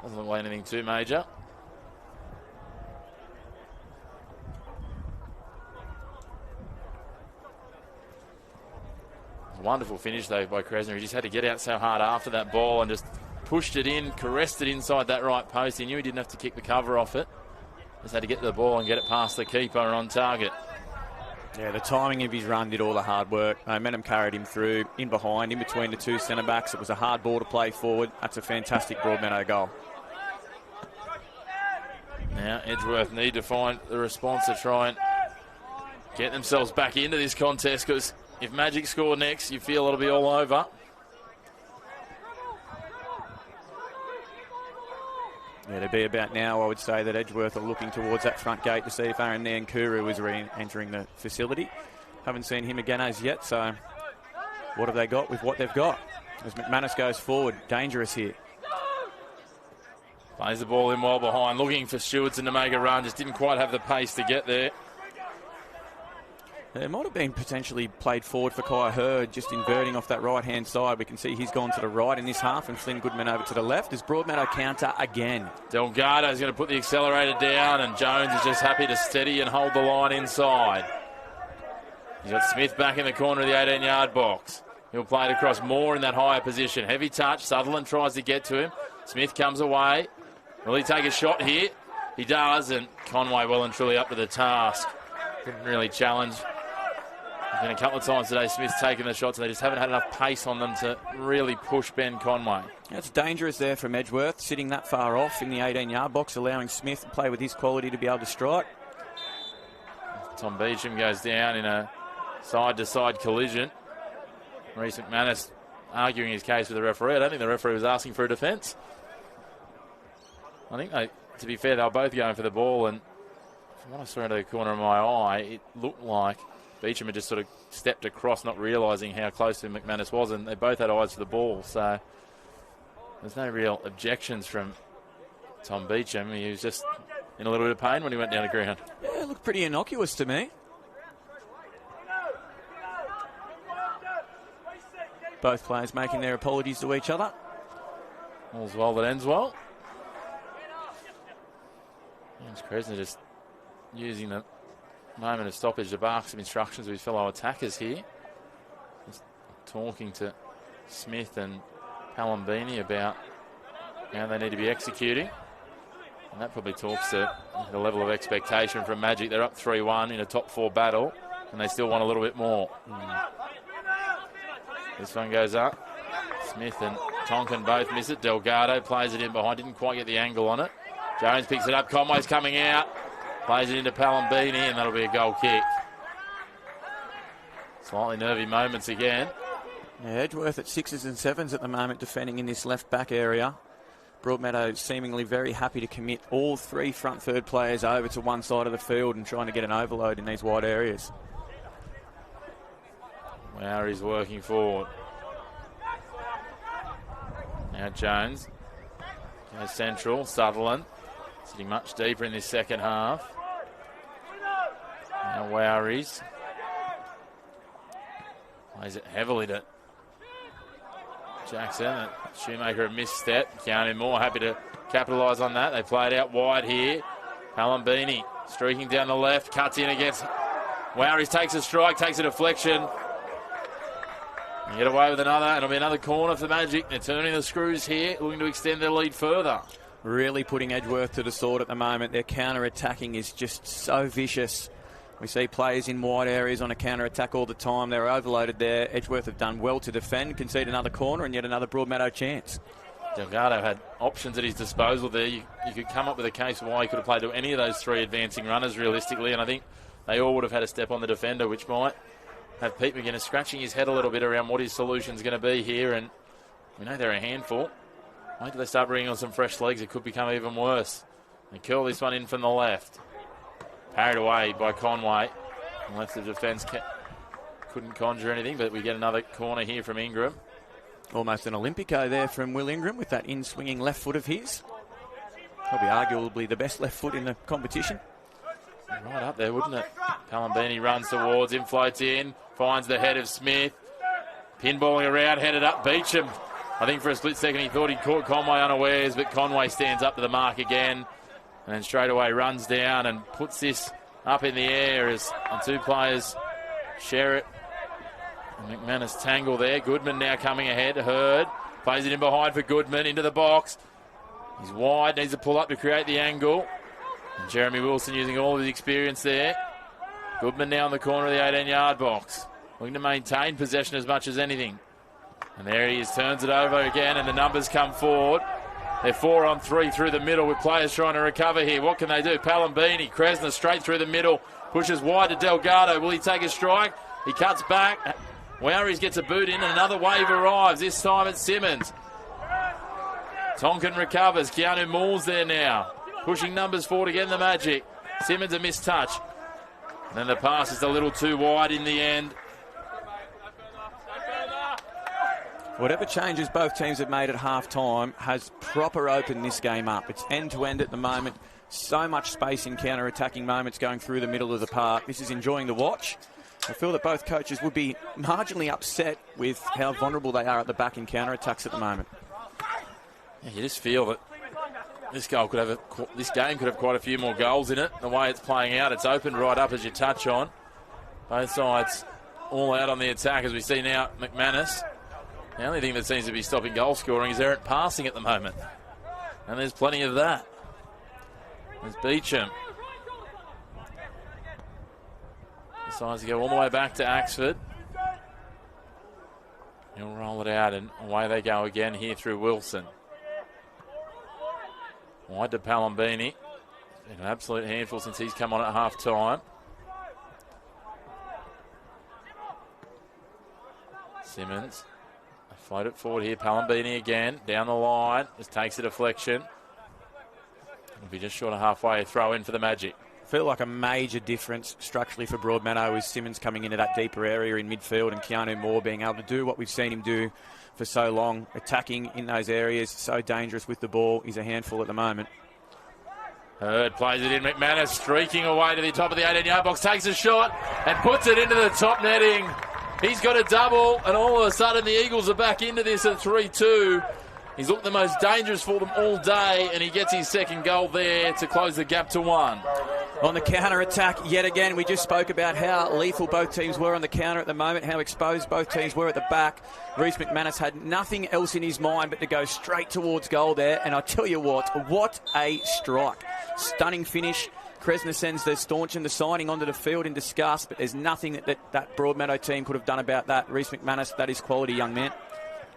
Doesn't look like anything too major. Wonderful finish, though, by Kresner. He just had to get out so hard after that ball and just pushed it in, caressed it inside that right post. He knew he didn't have to kick the cover off it. Just had to get to the ball and get it past the keeper on target. Yeah, the timing of his run did all the hard work. Momentum carried him through, in behind, in between the two centre-backs. It was a hard ball to play forward. That's a fantastic Broadmeadow goal. Now Edgeworth need to find the response to try and get themselves back into this contest, because if Magic score next, you feel it'll be all over. Yeah, to be about now, I would say that Edgeworth are looking towards that front gate to see if Aaron Nankuru is re-entering the facility. Haven't seen him again as yet, so what have they got with what they've got? As McManus goes forward, dangerous here. Plays the ball in well behind, looking for Stewartson to make a run, just didn't quite have the pace to get there. It might have been potentially played forward for Kai Hurd, just inverting off that right-hand side. We can see he's gone to the right in this half, and Flynn Goodman over to the left. As Broadmeadow counter again. Delgado's going to put the accelerator down, and Jones is just happy to steady and hold the line inside. He's got Smith back in the corner of the 18-yard box. He'll play it across more in that higher position. Heavy touch. Sutherland tries to get to him. Smith comes away. Will he take a shot here? He does, and Conway well and truly up to the task. Didn't really challenge. There's been a couple of times today Smith's taken the shots, and they just haven't had enough pace on them to really push Ben Conway. It's dangerous there from Edgeworth, sitting that far off in the 18-yard box, allowing Smith to play with his quality to be able to strike. Tom Beecham goes down in a side-to-side collision. Reece McManus arguing his case with the referee. I don't think the referee was asking for a defence. I think, to be fair, they were both going for the ball, and from what I saw into the corner of my eye, it looked like Beecham had just sort of stepped across, not realising how close to McManus was, and they both had eyes for the ball. So there's no real objections from Tom Beecham. He was just in a little bit of pain when he went down the ground. Yeah, it looked pretty innocuous to me. Both players making their apologies to each other. All's well that ends well. James Kresner just using the moment of stoppage to bark some instructions with his fellow attackers here. Just talking to Smith and Palambini about how they need to be executing. And that probably talks to the level of expectation from Magic. They're up 3-1 in a top 4 battle, and they still want a little bit more. This one goes up. Smith and Tonkin both miss it. Delgado plays it in behind. Didn't quite get the angle on it. Jones picks it up. Conway's coming out. Plays it into Palambini, and that'll be a goal kick. Slightly nervy moments again. Yeah, Edgeworth at 6s and 7s at the moment, defending in this left back area. Broadmeadow seemingly very happy to commit all 3 front third players over to one side of the field and trying to get an overload in these wide areas. Lowry's working forward. Now Jones goes central. Sutherland sitting much deeper in this second half. Now Lowry's plays it heavily to Jackson. Shoemaker a misstep. Keanu Moore happy to capitalise on that. They play it out wide here. Palambini streaking down the left. Cuts in against Lowry's. Takes a strike. Takes a deflection. Get away with another, and it'll be another corner for Magic. They're turning the screws here, looking to extend their lead further. Really putting Edgeworth to the sword at the moment. Their counter-attacking is just so vicious. We see players in wide areas on a counter-attack all the time. They're overloaded there. Edgeworth have done well to defend, concede another corner, and yet another Broadmeadow chance. Delgado had options at his disposal there. You could come up with a case of why he could have played to any of those 3 advancing runners realistically, and I think they all would have had a step on the defender, which might have Pete McGuinness scratching his head a little bit around what his solution's going to be here, and we know they're a handful. Wait till they start bringing on some fresh legs, it could become even worse. They curl this one in from the left. Parried away by Conway. And left of defence couldn't conjure anything, but we get another corner here from Ingram. Almost an Olympico there from Will Ingram with that in-swinging left foot of his. Probably arguably the best left foot in the competition. Right up there, wouldn't it? Palambini runs towards him, floats in, finds the head of Smith. Pinballing around, headed up. Beecham, I think for a split second he thought he'd caught Conway unawares, but Conway stands up to the mark again and then straight away runs down and puts this up in the air as the 2 players share it. And McManus tangle there. Goodman now coming ahead. Hurd plays it in behind for Goodman into the box. He's wide, needs to pull up to create the angle. And Jeremy Wilson using all of his experience there. Goodman now in the corner of the 18-yard box. Looking to maintain possession as much as anything. And there he is, turns it over again, and the numbers come forward. They're 4-on-3 through the middle with players trying to recover here. What can they do? Palambini, Kresner straight through the middle, pushes wide to Delgado. Will he take a strike? He cuts back. Wowries gets a boot in, and another wave arrives. This time it's Simmons. Tonkin recovers. Keanu Moore's there now. Pushing numbers forward again, the Magic. Simmons a missed touch. And then the pass is a little too wide in the end. Whatever changes both teams have made at half-time has proper opened this game up. It's end-to-end at the moment. So much space in counter-attacking moments going through the middle of the park. This is enjoying the watch. I feel that both coaches would be marginally upset with how vulnerable they are at the back in counter-attacks at the moment. Yeah, you just feel that this game could have quite a few more goals in it. The way it's playing out, it's opened right up as you touch on. Both sides all out on the attack as we see now McManus. The only thing that seems to be stopping goal scoring is errant passing at the moment. And there's plenty of that. There's Beecham. Decides to go all the way back to Axford. He'll roll it out and away they go again here through Wilson. Wide to Palambini. Been an absolute handful since he's come on at half-time. Simmons. Float it forward here. Palambini again. Down the line. Just takes a deflection. It'll be just short of halfway. Throw in for the Magic. Feel like a major difference structurally for Broadmeadow is Simmons coming into that deeper area in midfield and Keanu Moore being able to do what we've seen him do for so long, attacking in those areas, so dangerous with the ball. He's a handful at the moment. Hurd plays it in. McManus streaking away to the top of the 18-yard box, takes a shot and puts it into the top netting. He's got a double, and all of a sudden the Eagles are back into this at 3-2. He's looked the most dangerous for them all day, and he gets his second goal there to close the gap to 1. On the counter-attack, yet again, we just spoke about how lethal both teams were on the counter at the moment, how exposed both teams were at the back. Reece McManus had nothing else in his mind but to go straight towards goal there, and I tell you what a strike. Stunning finish. Kresner sends the Staunch and the signing onto the field in disgust, but there's nothing that Broadmeadow team could have done about that. Reece McManus, that is quality, young man.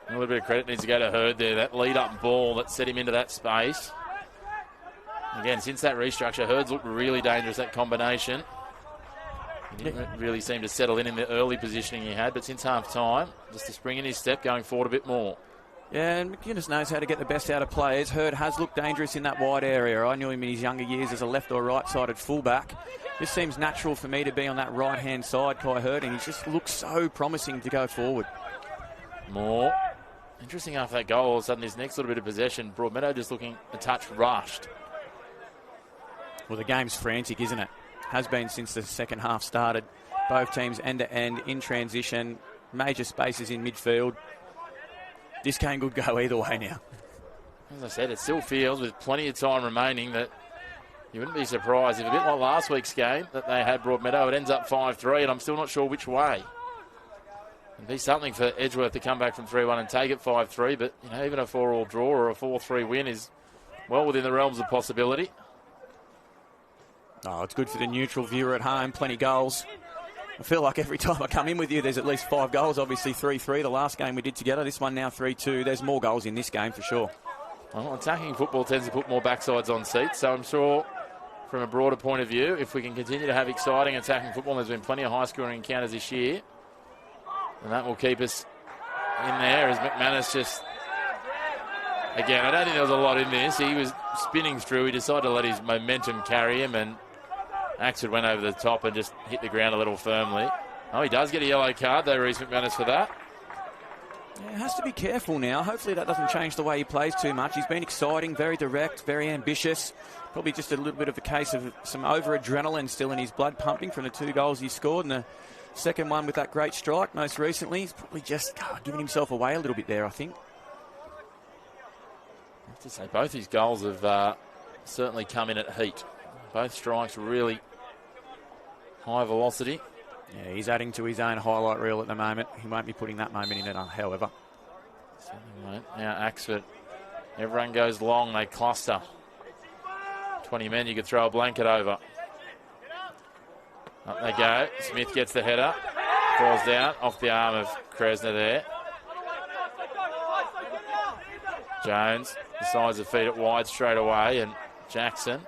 A little bit of credit needs to go to Hurd there. That lead-up ball that set him into that space. Again, since that restructure, Hurd's looked really dangerous, that combination. He didn't really seem to settle in the early positioning he had, but since half-time, just a spring in his step, going forward a bit more. Yeah, and McInnes knows how to get the best out of players. Hurd has looked dangerous in that wide area. I knew him in his younger years as a left or right-sided fullback. This seems natural for me to be on that right-hand side, Kai Hurd, and he just looks so promising to go forward. Moore. Interesting after that goal, all of a sudden this next little bit of possession, Broadmeadow just looking a touch rushed. Well, the game's frantic, isn't it? Has been since the second half started. Both teams end-to-end in transition, major spaces in midfield. This game could go either way now. As I said, it still feels with plenty of time remaining that you wouldn't be surprised if a bit like last week's game that they had Broadmeadow, it ends up 5-3, and I'm still not sure which way. It'd be something for Edgeworth to come back from 3-1 and take it 5-3, but you know, even a 4-all draw or a 4-3 win is well within the realms of possibility. Oh, it's good for the neutral viewer at home. Plenty goals. I feel like every time I come in with you, there's at least 5 goals. Obviously 3-3, the last game we did together. This one now 3-2. There's more goals in this game for sure. Well, attacking football tends to put more backsides on seats, so I'm sure from a broader point of view, if we can continue to have exciting attacking football, there's been plenty of high-scoring encounters this year, and that will keep us in there as McManus just... Again, I don't think there was a lot in this. He was spinning through. He decided to let his momentum carry him, and Axford went over the top and just hit the ground a little firmly. Oh, he does get a yellow card, though, Reece McManus, for that. Yeah, has to be careful now. Hopefully that doesn't change the way he plays too much. He's been exciting, very direct, very ambitious. Probably just a little bit of a case of some over-adrenaline still in his blood pumping from the 2 goals he scored, and the second one with that great strike most recently. He's probably just giving himself away a little bit there, I think. I have to say, both his goals have certainly come in at heat. Both strikes really high velocity. Yeah, he's adding to his own highlight reel at the moment. He won't be putting that moment in it, however. Now Axford. Everyone goes long, they cluster. 20 men, you could throw a blanket over. Up they go. Smith gets the header. Falls down off the arm of Kresner there. Jones decides to feed it wide straight away, and Jackson,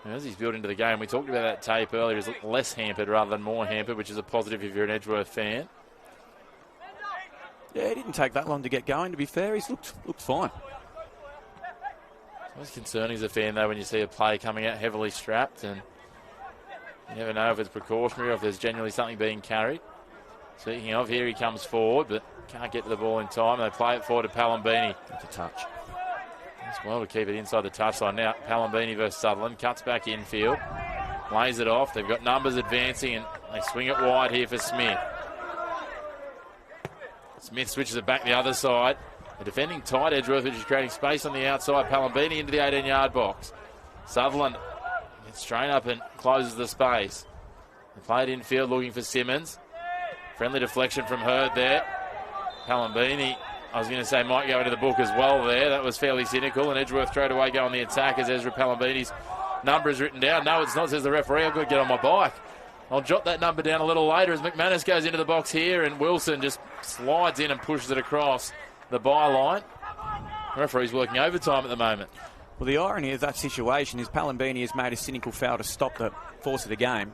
as he's built into the game, we talked about that tape earlier, he's looked less hampered rather than more hampered, which is a positive if you're an Edgeworth fan. Yeah, it didn't take that long to get going, to be fair. He's looked fine. It's always concerning as a fan, though, when you see a play coming out heavily strapped, and you never know if it's precautionary or if there's genuinely something being carried. Speaking of, here he comes forward, but can't get to the ball in time. They play it forward to Palambini. That's a touch. As well to keep it inside the touchline. Now Palambini versus Sutherland. Cuts back infield. Lays it off. They've got numbers advancing, and they swing it wide here for Smith. Smith switches it back the other side. The defending tight Edgeworth, which is creating space on the outside. Palambini into the 18-yard box. Sutherland gets straight up and closes the space. They play it infield looking for Simmons. Friendly deflection from Hurd there. Palambini, I was going to say, might go into the book as well there. That was fairly cynical, and Edgeworth straight away go on the attack as Ezra Palambini's number is written down. No, it's not, says the referee. I've got to get on my bike. I'll jot that number down a little later as McManus goes into the box here, and Wilson just slides in and pushes it across the byline. The referee's working overtime at the moment. Well, the irony of that situation is Palambini has made a cynical foul to stop the force of the game.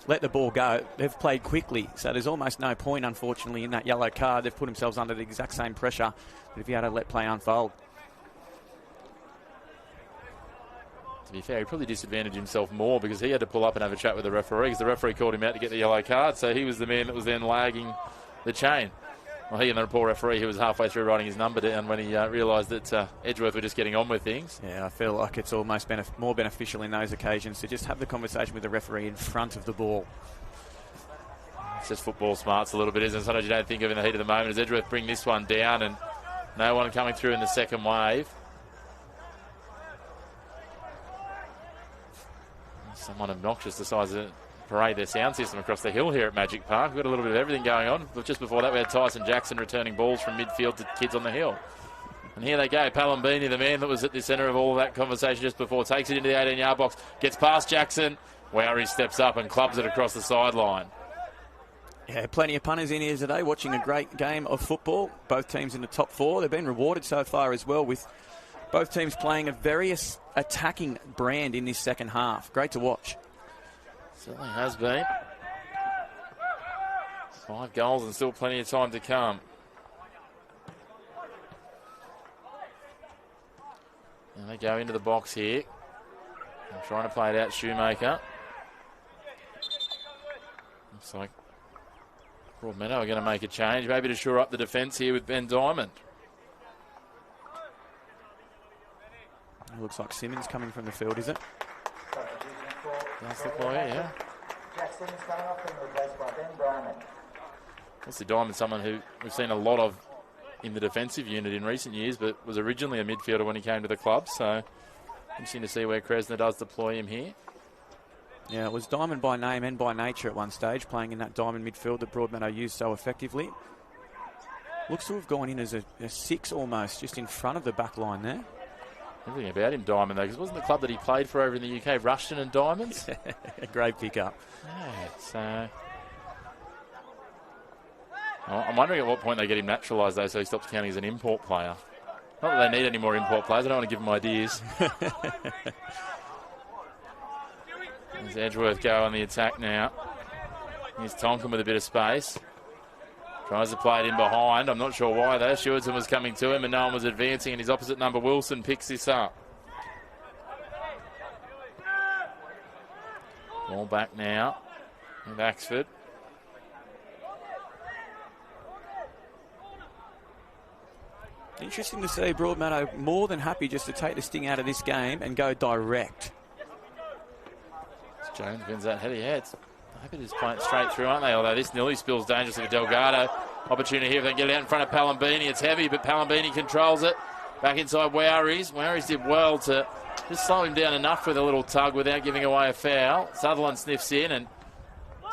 Let the ball go. They've played quickly, so there's almost no point, unfortunately, in that yellow card. They've put themselves under the exact same pressure if you had to let play unfold. To be fair, he probably disadvantaged himself more because he had to pull up and have a chat with the referee because the referee called him out to get the yellow card, so he was the man that was then lagging the chain. Well, he and the poor referee who was halfway through writing his number down when he realised that Edgeworth were just getting on with things. Yeah, I feel like it's almost more beneficial in those occasions to just have the conversation with the referee in front of the ball. It's just football smarts a little bit, isn't it? Sometimes you don't think of in the heat of the moment as Edgeworth bring this one down and no one coming through in the second wave. Someone obnoxious decides to parade their sound system across the hill here at Magic Park. We've got a little bit of everything going on. But just before that, we had Tyson Jackson returning balls from midfield to kids on the hill. And here they go. Palambini, the man that was at the centre of all of that conversation just before, takes it into the 18-yard box, gets past Jackson. Wow, he steps up and clubs it across the sideline. Yeah, plenty of punters in here today watching a great game of football. Both teams in the top four. They've been rewarded so far as well with both teams playing a very attacking brand in this second half. Great to watch. Certainly has been. 5 goals and still plenty of time to come. And they go into the box here. I'm trying to play it out, Shoemaker. Looks like Broadmeadow are going to make a change, maybe to shore up the defence here with Ben Diamond. It looks like Simmons coming from the field, is it? That's the player, yeah. Jack Simmons coming off and replaced by Ben Diamond. Obviously, Diamond, someone who we've seen a lot of in the defensive unit in recent years, but was originally a midfielder when he came to the club. So, interesting to see where Kresner does deploy him here. Yeah, it was Diamond by name and by nature at one stage, playing in that Diamond midfield that Broadmeadow used so effectively. Looks to have gone in as a 6 almost, just in front of the back line there. Everything about him, Diamond, though, because it wasn't the club that he played for over in the UK, Rushton and Diamonds? A great pickup. Yeah, so... Well, I'm wondering at what point they get him naturalised, though, so he stops counting as an import player. Not that they need any more import players. I don't want to give them ideas. There's Edgeworth go on the attack now. Here's Tonkin with a bit of space. Tries to play it in behind. I'm not sure why, though. Stewardson was coming to him and no one was advancing, and his opposite number, Wilson, picks this up. Ball back now with Axford. Interesting to see Broadmeadow more than happy just to take the sting out of this game and go direct. Jones wins that header. Yeah, it's happy to just play it straight through, aren't they? Although this nearly spills dangerously for Delgado. Opportunity here if they can get it out in front of Palambini. It's heavy, but Palambini controls it. Back inside Woweries. Woweries did well to just slow him down enough with a little tug without giving away a foul. Sutherland sniffs in and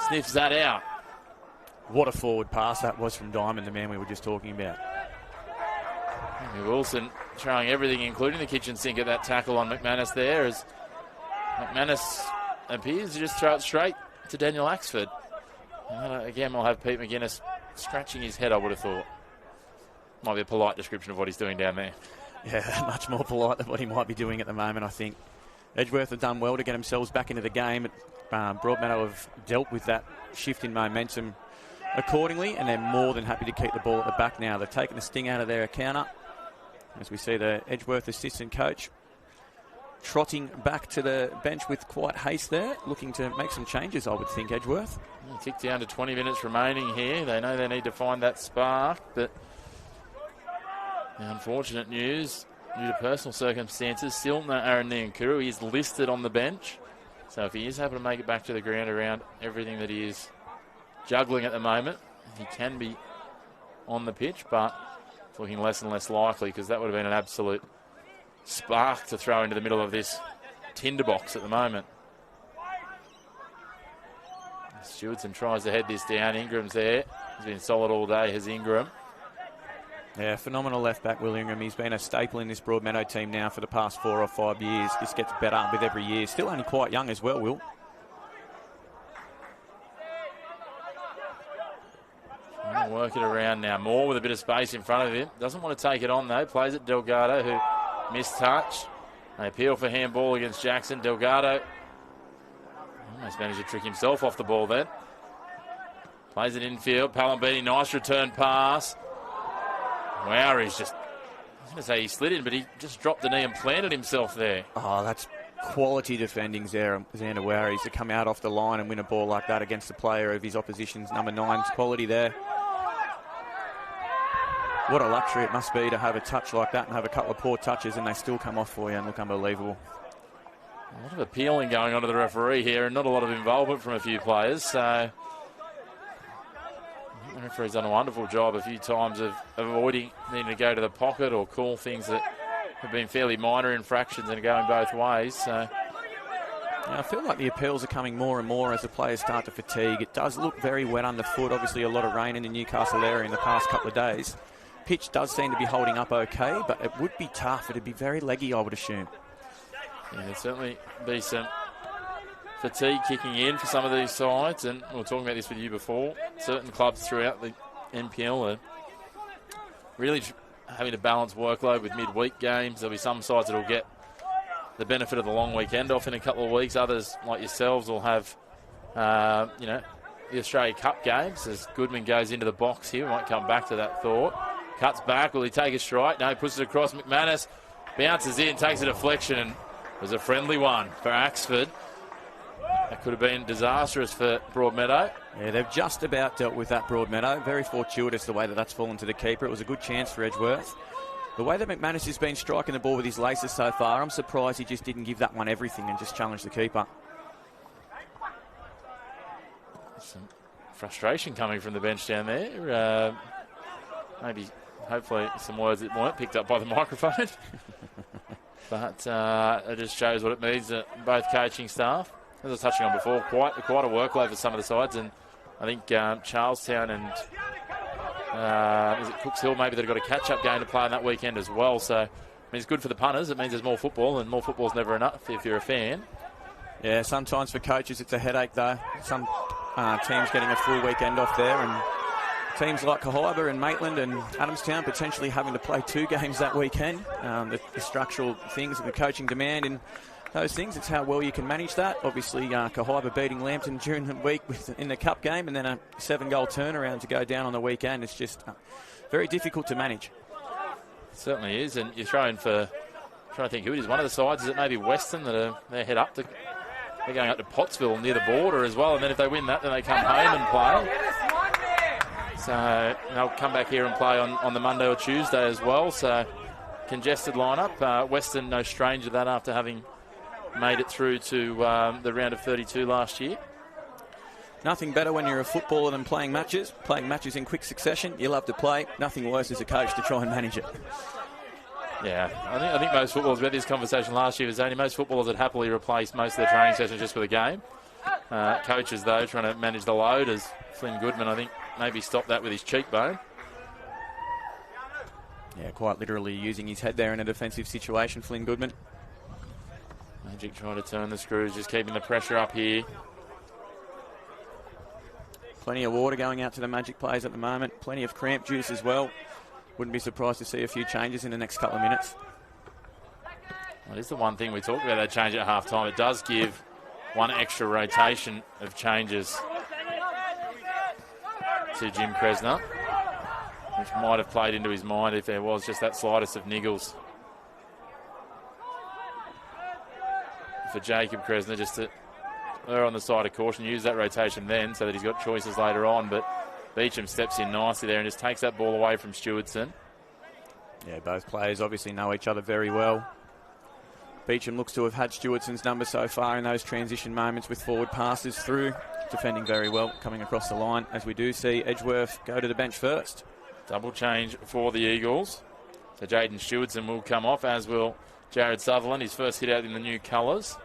sniffs that out. What a forward pass that was from Diamond, the man we were just talking about. Wilson throwing everything, including the kitchen sink, at that tackle on McManus there, as McManus appears to just throw it straight to Daniel Axford. Again, we'll have Pete McGuinness scratching his head, I would have thought. Might be a polite description of what he's doing down there. Yeah, much more polite than what he might be doing at the moment, I think. Edgeworth have done well to get themselves back into the game. Broadmeadow have dealt with that shift in momentum accordingly, and they're more than happy to keep the ball at the back now. They've taken the sting out of their counter. As we see the Edgeworth assistant coach trotting back to the bench with quite haste there, looking to make some changes, I would think, Edgeworth. Tick down to 20 minutes remaining here. They know they need to find that spark, but the unfortunate news, due to personal circumstances, still no Aaron Niankuru. He is listed on the bench. So if he is able to make it back to the ground around everything that he is juggling at the moment, he can be on the pitch, but it's looking less and less likely because that would have been an absolute spark to throw into the middle of this tinderbox at the moment. Stewardson tries to head this down. Ingram's there. He's been solid all day, has Ingram. Yeah, phenomenal left-back, Will Ingram. He's been a staple in this Broadmeadow team now for the past 4 or 5 years. This gets better with every year. Still only quite young as well, Will. Trying to work it around now. Moore with a bit of space in front of him. Doesn't want to take it on, though. Plays it Delgado, who missed touch. They appeal for handball against Jackson. Delgado almost managed to trick himself off the ball then. Plays it infield. Palambini, nice return pass. Wow, he's just, I was going to say he slid in, but he just dropped the knee and planted himself there. Oh, that's quality defending Zandawaris to come out off the line and win a ball like that against a player of his opposition's number 9's quality there. What a luxury it must be to have a touch like that and have a couple of poor touches and they still come off for you and look unbelievable. A lot of appealing going on to the referee here and not a lot of involvement from a few players. So the referee's done a wonderful job a few times of avoiding needing to go to the pocket or call things that have been fairly minor infractions and are going both ways. So I feel like the appeals are coming more and more as the players start to fatigue. It does look very wet underfoot. Obviously a lot of rain in the Newcastle area in the past couple of days. Pitch does seem to be holding up okay, but it would be tough. It'd be very leggy, I would assume. Yeah, there'd certainly be some fatigue kicking in for some of these sides, and we were talking about this with you before. Certain clubs throughout the NPL are really having to balance workload with midweek games. There'll be some sides that will get the benefit of the long weekend off in a couple of weeks. Others, like yourselves, will have, the Australia Cup games. As Goodman goes into the box here, we might come back to that thought. Cuts back, will he take a strike? No, he puts it across. McManus bounces in, takes a deflection, and it was a friendly one for Axford. That could have been disastrous for Broadmeadow. Yeah, they've just about dealt with that, Broadmeadow. Very fortuitous the way that that's fallen to the keeper. It was a good chance for Edgeworth. The way that McManus has been striking the ball with his laces so far, I'm surprised he just didn't give that one everything and just challenge the keeper. Some frustration coming from the bench down there. Hopefully some words that weren't picked up by the microphone. But it just shows what it means to both coaching staff. As I was touching on before, quite a workload for some of the sides, and I think Charlestown and is it Cooks Hill maybe they've got a catch-up game to play on that weekend as well. So I mean, it's good for the punters. It means there's more football, and more football is never enough if you're a fan. Yeah, sometimes for coaches it's a headache though. Some teams getting a full weekend off there, and teams like Cahaba and Maitland and Adamstown potentially having to play 2 games that weekend. The structural things and the coaching demand and those things, it's how well you can manage that. Obviously, Cahaba beating Lambton during the week in the cup game and then a 7-goal turnaround to go down on the weekend. It's just very difficult to manage. It certainly is, and you're trying to think who it is. One of the sides, is it maybe Western they're going up to Pottsville near the border as well, and then if they win that, then they come home and play. So they'll come back here and play on the Monday or Tuesday as well. So congested lineup. Western no stranger to that after having made it through to the round of 32 last year. Nothing better when you're a footballer than playing matches in quick succession. You love to play. Nothing worse as a coach to try and manage it. Yeah, I think most footballers, we had this conversation last year, was only most footballers would happily replace most of their training sessions just with a game. Coaches, though, trying to manage the load, as Flynn Goodman, I think, maybe stopped that with his cheekbone. Yeah, quite literally using his head there in a defensive situation, Flynn Goodman. Magic trying to turn the screws, just keeping the pressure up here. Plenty of water going out to the Magic players at the moment. Plenty of cramp juice as well. Wouldn't be surprised to see a few changes in the next couple of minutes. Well, it is the one thing we talked about, that change at half-time. It does give one extra rotation of changes to Jim Kresner, which might have played into his mind if there was just that slightest of niggles for Jacob Kresner, just to err on the side of caution, use that rotation then so that he's got choices later on. But Beecham steps in nicely there and just takes that ball away from Stewardson. Yeah, both players obviously know each other very well. Beecham looks to have had Stewartson's number so far in those transition moments with forward passes through, defending very well, coming across the line, as we do see Edgeworth go to the bench first. Double change for the Eagles. So Jaden Stewardson will come off, as will Jared Sutherland, his first hit out in the new colours.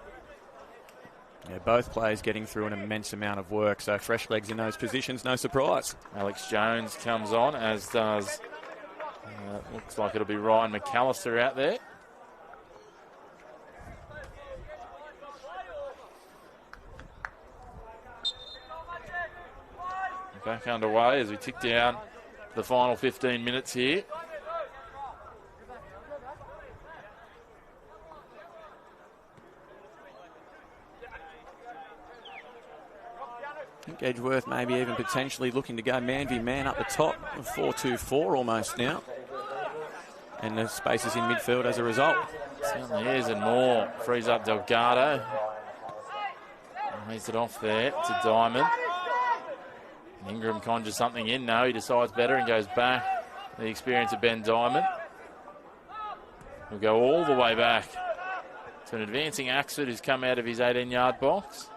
Yeah, both players getting through an immense amount of work, so fresh legs in those positions, no surprise. Alex Jones comes on, as does, looks like it'll be Ryan McAllister out there. Back underway as we tick down the final 15 minutes here. I think Edgeworth maybe even potentially looking to go man v man up the top, 4-2-4 almost now. And the spaces in midfield as a result. Certainly is, and more. Frees up Delgado. Lays it off there to Diamond. Ingram conjures something in. No, he decides better and goes back. The experience of Ben Diamond. We'll go all the way back to an advancing Axford who's come out of his 18-yard box.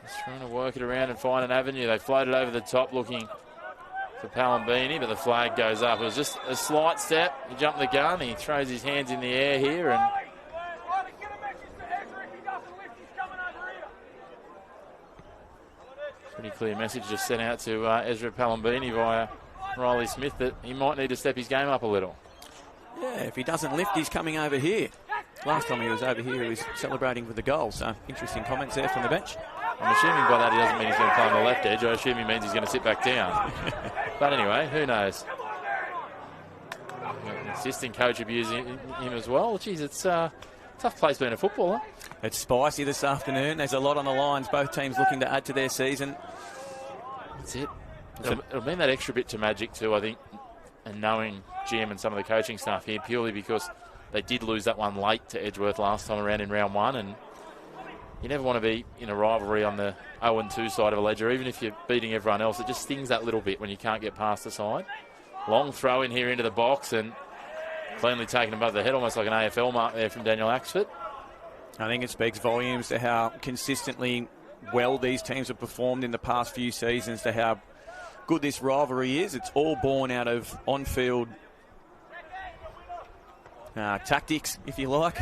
Just trying to work it around and find an avenue. They floated over the top looking for Palambini, but the flag goes up. It was just a slight step. He jumped the gun. He throws his hands in the air here, and pretty clear message just sent out to Ezra Palambini via Riley Smith that he might need to step his game up a little. Yeah, if he doesn't lift, he's coming over here. Last time he was over here, he was celebrating with the goal. So interesting comments there from the bench. I'm assuming by that he doesn't mean he's going to play on the left edge. I assume he means he's going to sit back down. But anyway, who knows? An assistant coach abusing him as well. Geez, it's a tough place being a footballer. It's spicy this afternoon. There's a lot on the lines. Both teams looking to add to their season. That's it. It'll mean that extra bit to Magic too, I think, and knowing Jim and some of the coaching staff here, purely because they did lose that one late to Edgeworth last time around in round one, and you never want to be in a rivalry on the 0-2 side of a ledger. Even if you're beating everyone else, it just stings that little bit when you can't get past the side. Long throw in here into the box and cleanly taken above the head, almost like an AFL mark there from Daniel Axford. I think it speaks volumes to how consistently well these teams have performed in the past few seasons, to how good this rivalry is. It's all born out of on-field tactics, if you like,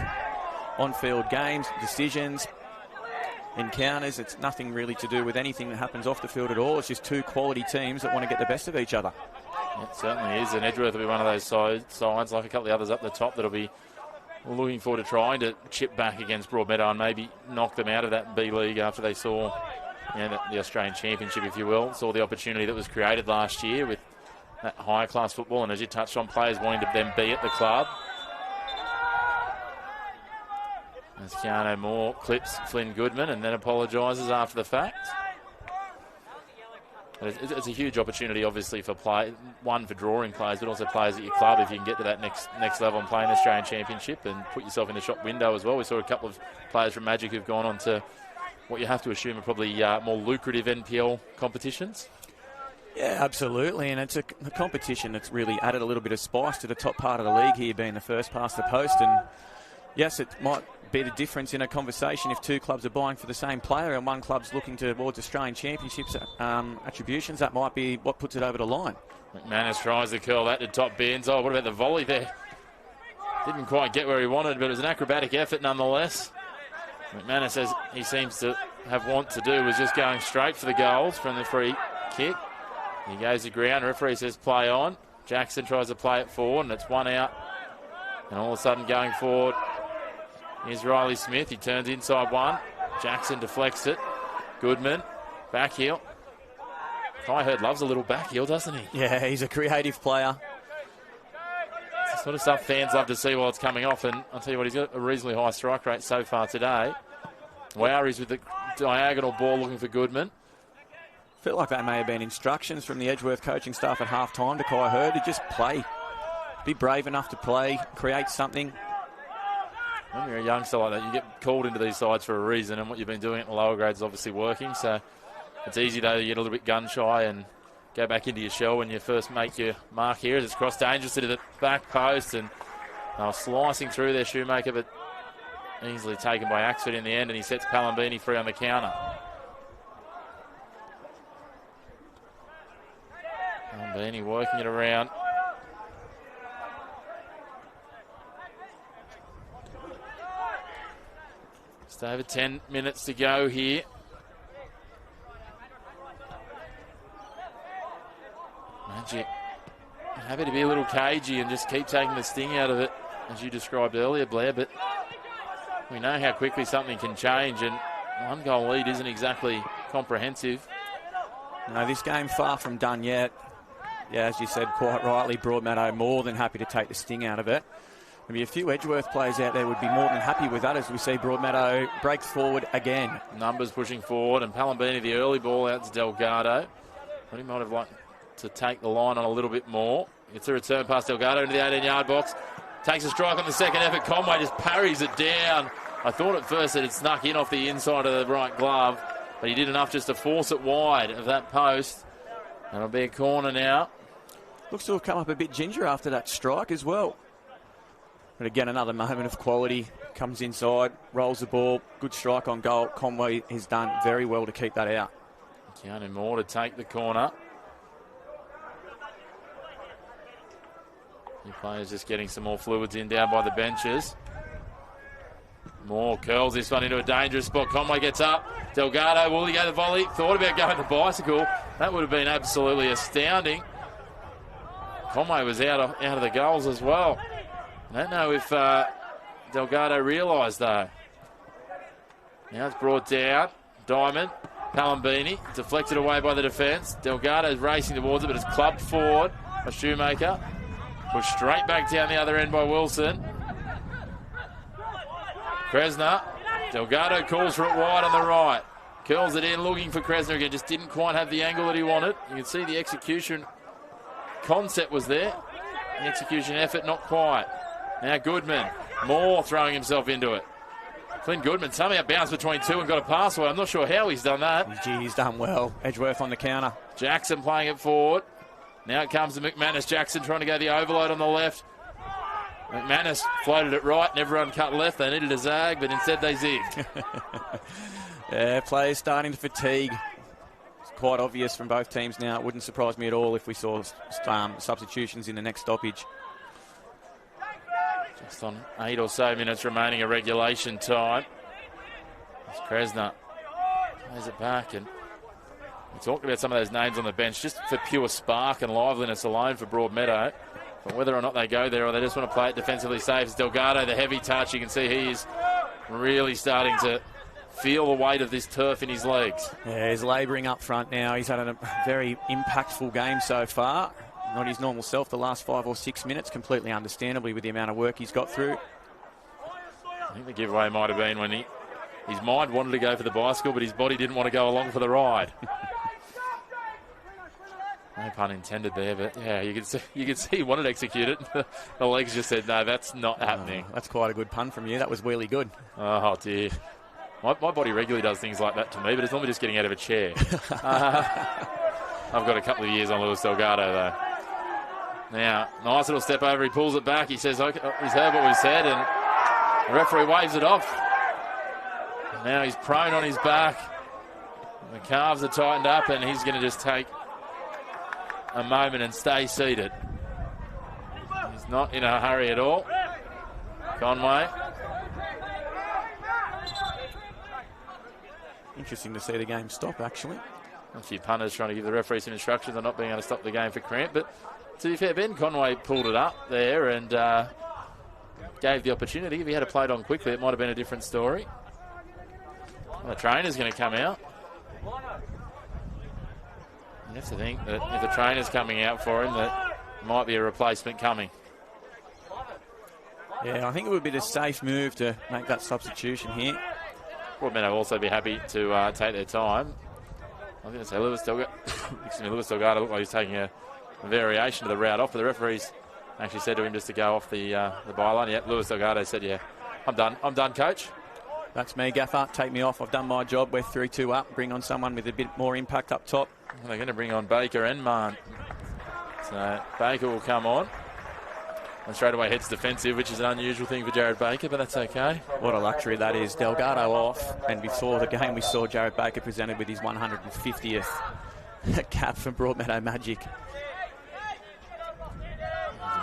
on-field games, decisions, encounters. It's nothing really to do with anything that happens off the field at all. It's just two quality teams that want to get the best of each other. It certainly is, and Edgeworth will be one of those sides, like a couple of the others up the top, that'll be looking forward to trying to chip back against Broadmeadow and maybe knock them out of that B League after they saw the Australian Championship, if you will. Saw the opportunity that was created last year with that higher class football, and as you touched on, players wanting to then be at the club. As Keanu Moore clips Flynn Goodman and then apologises after the fact. It's a huge opportunity, obviously, for for drawing players, but also players at your club if you can get to that next level and play in the Australian Championship and put yourself in the shop window as well. We saw a couple of players from Magic who've gone on to what you have to assume are probably more lucrative NPL competitions. Yeah, absolutely, and it's a competition that's really added a little bit of spice to the top part of the league here, being the first past the post. And yes, it might be the difference in a conversation if two clubs are buying for the same player and one club's looking towards Australian Championships attributions. That might be what puts it over the line. McManus tries to curl that to top bins. Oh, what about the volley there? Didn't quite get where he wanted, but it was an acrobatic effort nonetheless. McManus, says he seems to want to do, was just going straight for the goals from the free kick. He goes to ground. Referee says play on. Jackson tries to play it forward, and it's one out. And all of a sudden going forward, here's Riley Smith. He turns inside one. Jackson deflects it. Goodman, back heel. Kai Hurd loves a little back heel, doesn't he? Yeah, he's a creative player. It's the sort of stuff fans love to see while it's coming off. And I'll tell you what, he's got a reasonably high strike rate so far today. Wowry's with the diagonal ball looking for Goodman. Felt like that may have been instructions from the Edgeworth coaching staff at half-time to Kai Hurd to just play. Be brave enough to play, create something. When you're a youngster like that, you get called into these sides for a reason, and what you've been doing at the lower grades is obviously working. So it's easy, though, to get a little bit gun-shy and go back into your shell when you first make your mark here. As it's crossed dangerously to the back post, and they were slicing through their Shoemaker, but easily taken by Axford in the end, and he sets Palambini free on the counter. Palambini working it around. Just over 10 minutes to go here. Magic happy to be a little cagey and just keep taking the sting out of it, as you described earlier, Blair, but we know how quickly something can change, and one goal lead isn't exactly comprehensive. No, this game far from done yet. Yeah, as you said quite rightly, Broadmeadow more than happy to take the sting out of it. There'll be a few Edgeworth players out there would be more than happy with that, as we see Broadmeadow breaks forward again. Numbers pushing forward, and Palambini, the early ball out to Delgado. But he might have liked to take the line on a little bit more. Gets a return past Delgado into the 18-yard box. Takes a strike on the second effort. Conway just parries it down. I thought at first that it snuck in off the inside of the right glove, but he did enough just to force it wide of that post. That'll be a corner now. Looks to have come up a bit ginger after that strike as well. But again, another moment of quality. Comes inside, rolls the ball. Good strike on goal. Conway has done very well to keep that out. Keanu Moore to take the corner. The players just getting some more fluids in down by the benches. Moore curls this one into a dangerous spot. Conway gets up. Delgado, will he go the volley? Thought about going the bicycle. That would have been absolutely astounding. Conway was out of the goals as well. I don't know if Delgado realised, though. Now it's brought down. Diamond, Palambini, deflected away by the defence. Delgado's racing towards it, but it's clubbed forward by Shoemaker. Pushed straight back down the other end by Wilson. Kresner. Delgado calls for it wide on the right. Curls it in, looking for Kresner again. Just didn't quite have the angle that he wanted. You can see the execution concept was there. The execution effort, not quite. Now Goodman. Moore throwing himself into it. Clint Goodman somehow bounced between two and got a pass away. I'm not sure how he's done that. Gee, he's done well. Edgeworth on the counter. Jackson playing it forward. Now it comes to McManus. Jackson trying to go the overload on the left. McManus floated it right and everyone cut left. They needed a zag, but instead they zigged. Yeah, players starting to fatigue. It's quite obvious from both teams now. It wouldn't surprise me at all if we saw substitutions in the next stoppage. Just on 8 or so minutes remaining of regulation time. It's Kresner. Plays it back, and we talked about some of those names on the bench just for pure spark and liveliness alone for Broadmeadow. But whether or not they go there or they just want to play it defensively safe, it's Delgado, the heavy touch. You can see he is really starting to feel the weight of this turf in his legs. Yeah, he's labouring up front now. He's had a very impactful game so far. Not his normal self the last 5 or 6 minutes, completely understandably with the amount of work he's got through. I think the giveaway might have been when his mind wanted to go for the bicycle, but his body didn't want to go along for the ride. No pun intended there, but yeah, you can see he wanted to execute it. The legs just said, no, that's not happening. That's quite a good pun from you. That was really good. Oh, dear. My body regularly does things like that to me, but it's normally just getting out of a chair. I've got a couple of years on Luis Delgado, though. Now, nice little step over. He pulls it back. He says, okay, he's heard what we said, and the referee waves it off. Now he's prone on his back. The calves are tightened up, and he's going to just take a moment and stay seated. He's not in a hurry at all. Conway. Interesting to see the game stop, actually. A few punters trying to give the referee some instructions on not being able to stop the game for cramp, but to be fair, Ben Conway pulled it up there and gave the opportunity. If he had played on quickly, it might have been a different story. Well, the trainer's going to come out. You have to think that if the trainer's coming out for him, that might be a replacement coming. Yeah, I think it would be the safe move to make that substitution here. Broadmeadow will also be happy to take their time. I was going to say Luis Delgado looked like he's taking a variation of the route off, but the referees actually said to him just to go off the byline. Yeah, Luis Delgado said, yeah, I'm done, coach. That's me, Gaffer. Take me off. I've done my job. We're 3-2 up. Bring on someone with a bit more impact up top. Well, they're going to bring on Baker and Mann. So Baker will come on. And straight away heads defensive, which is an unusual thing for Jared Baker, but that's okay. What a luxury that is. Delgado off. And before the game, we saw Jared Baker presented with his 150th cap from Broadmeadow Magic.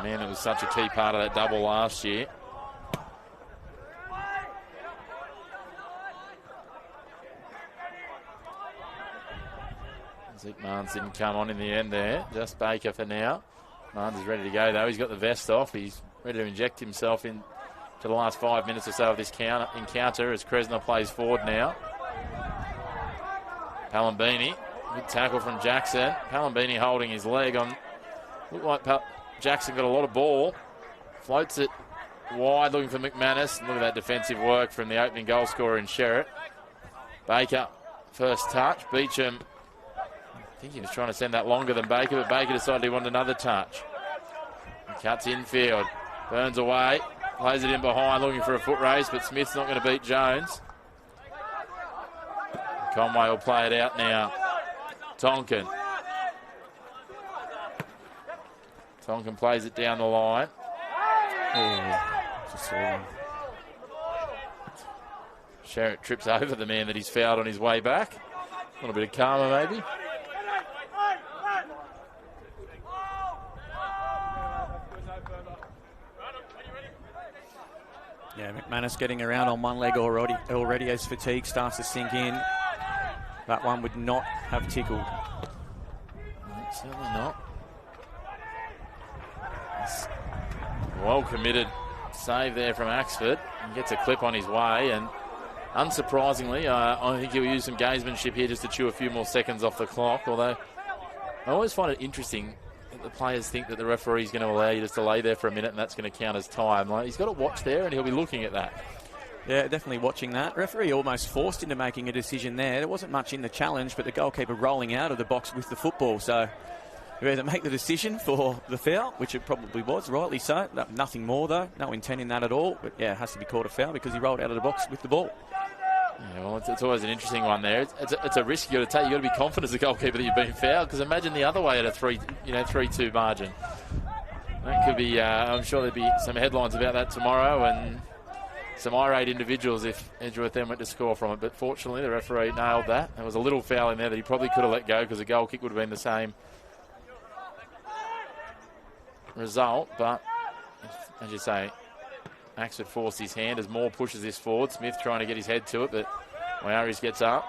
Man, it was such a key part of that double last year. Zeke Marnes didn't come on in the end there. Just Baker for now. Marnes is ready to go, though. He's got the vest off. He's ready to inject himself into the last 5 minutes or so of this encounter as Kresner plays forward now. Palambini. Good tackle from Jackson. Palambini holding his leg on. Looked like Jackson got a lot of ball. Floats it wide, looking for McManus. Look at that defensive work from the opening goal scorer in Sherritt. Baker, first touch. Beecham think he was trying to send that longer than Baker, but Baker decided he wanted another touch. He cuts infield, burns away, plays it in behind, looking for a foot race, but Smith's not going to beat Jones. Conway will play it out now. Tonkin. Tonkin plays it down the line. Sherritt trips over the man that he's fouled on his way back. A little bit of karma, maybe. Yeah, McManus getting around on one leg already as fatigue starts to sink in. That one would not have tickled. No, certainly not. Well committed save there from Axford. He gets a clip on his way, and unsurprisingly, I think he'll use some gamesmanship here just to chew a few more seconds off the clock, although I always find it interesting that the players think that the referee's going to allow you just to lay there for a minute and that's going to count as time. Like, he's got to watch there and he'll be looking at that. Yeah, definitely watching that. Referee almost forced into making a decision there. There wasn't much in the challenge, but the goalkeeper rolling out of the box with the football. So you either make the decision for the foul, which it probably was, rightly so. Nothing more, though. No intent in that at all. But, yeah, it has to be called a foul because he rolled out of the box with the ball. Yeah, well, it's always an interesting one there. It's a risk you've got to take. You've got to be confident as a goalkeeper that you've been fouled, because imagine the other way at a 3-2 margin. That could be, I'm sure there'll be some headlines about that tomorrow and some irate individuals if Edgeworth then went to score from it. But fortunately, the referee nailed that. There was a little foul in there that he probably could have let go because a goal kick would have been the same result. But, as you say, Axford forced his hand as Moore pushes this forward. Smith trying to get his head to it, but Wayaris gets up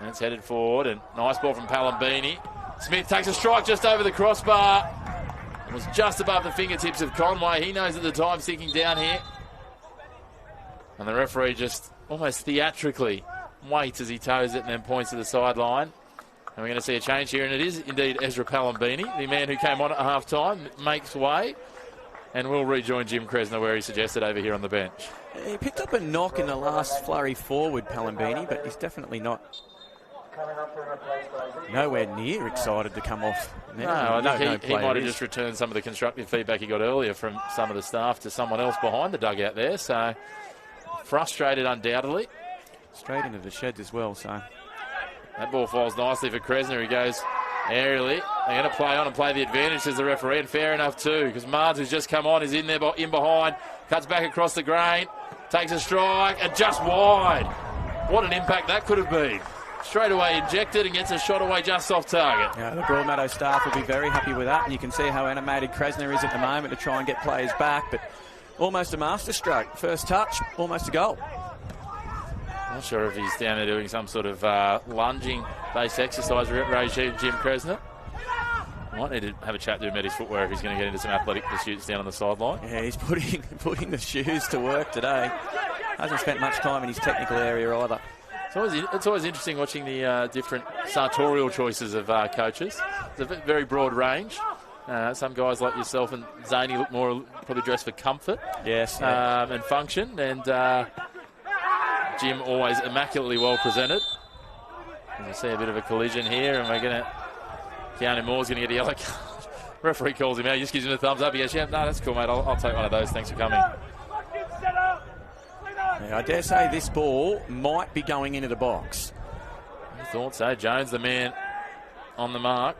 and it's headed forward. And nice ball from Palambini. Smith takes a strike just over the crossbar. It was just above the fingertips of Conway. He knows that the time's ticking down here. And the referee just almost theatrically waits as he toes it and then points to the sideline. And we're going to see a change here, and it is indeed Ezra Palambini, the man who came on at half-time, makes way. And will rejoin Jim Kresner where he suggested over here on the bench. He picked up a knock in the last flurry forward, Palambini, but he's definitely not nowhere near excited to come off. No, I think he might have just returned some of the constructive feedback he got earlier from some of the staff to someone else behind the dugout there. So frustrated undoubtedly. Straight into the sheds as well, so. That ball falls nicely for Kresner. He goes aerially. They're going to play on and play the advantage, says the referee, and fair enough too, because Marnes, who's just come on, is in there in behind, cuts back across the grain, takes a strike, and just wide. What an impact that could have been. Straight away injected and gets a shot away just off target. Yeah, the Broadmeadow staff will be very happy with that, and you can see how animated Kresner is at the moment to try and get players back, but almost a masterstroke. First touch, almost a goal. Not sure if he's down there doing some sort of lunging-based exercise regime, Jim Kresner. Might need to have a chat to him at his footwear if he's going to get into some athletic pursuits down on the sideline. Yeah, he's putting the shoes to work today. Hasn't spent much time in his technical area either. It's always interesting watching the different sartorial choices of coaches. It's a very broad range. Some guys like yourself and Zaney look more probably dressed for comfort, yes, and function, and Jim always immaculately well presented. And we see a bit of a collision here, and we're going to... Keanu Moore's going to get a yellow card. Referee calls him out. He just gives him a thumbs up. He goes, yeah, no, that's cool, mate. I'll take one of those. Thanks for coming. Yeah, I dare say this ball might be going into the box. I thought so. Jones, the man on the mark.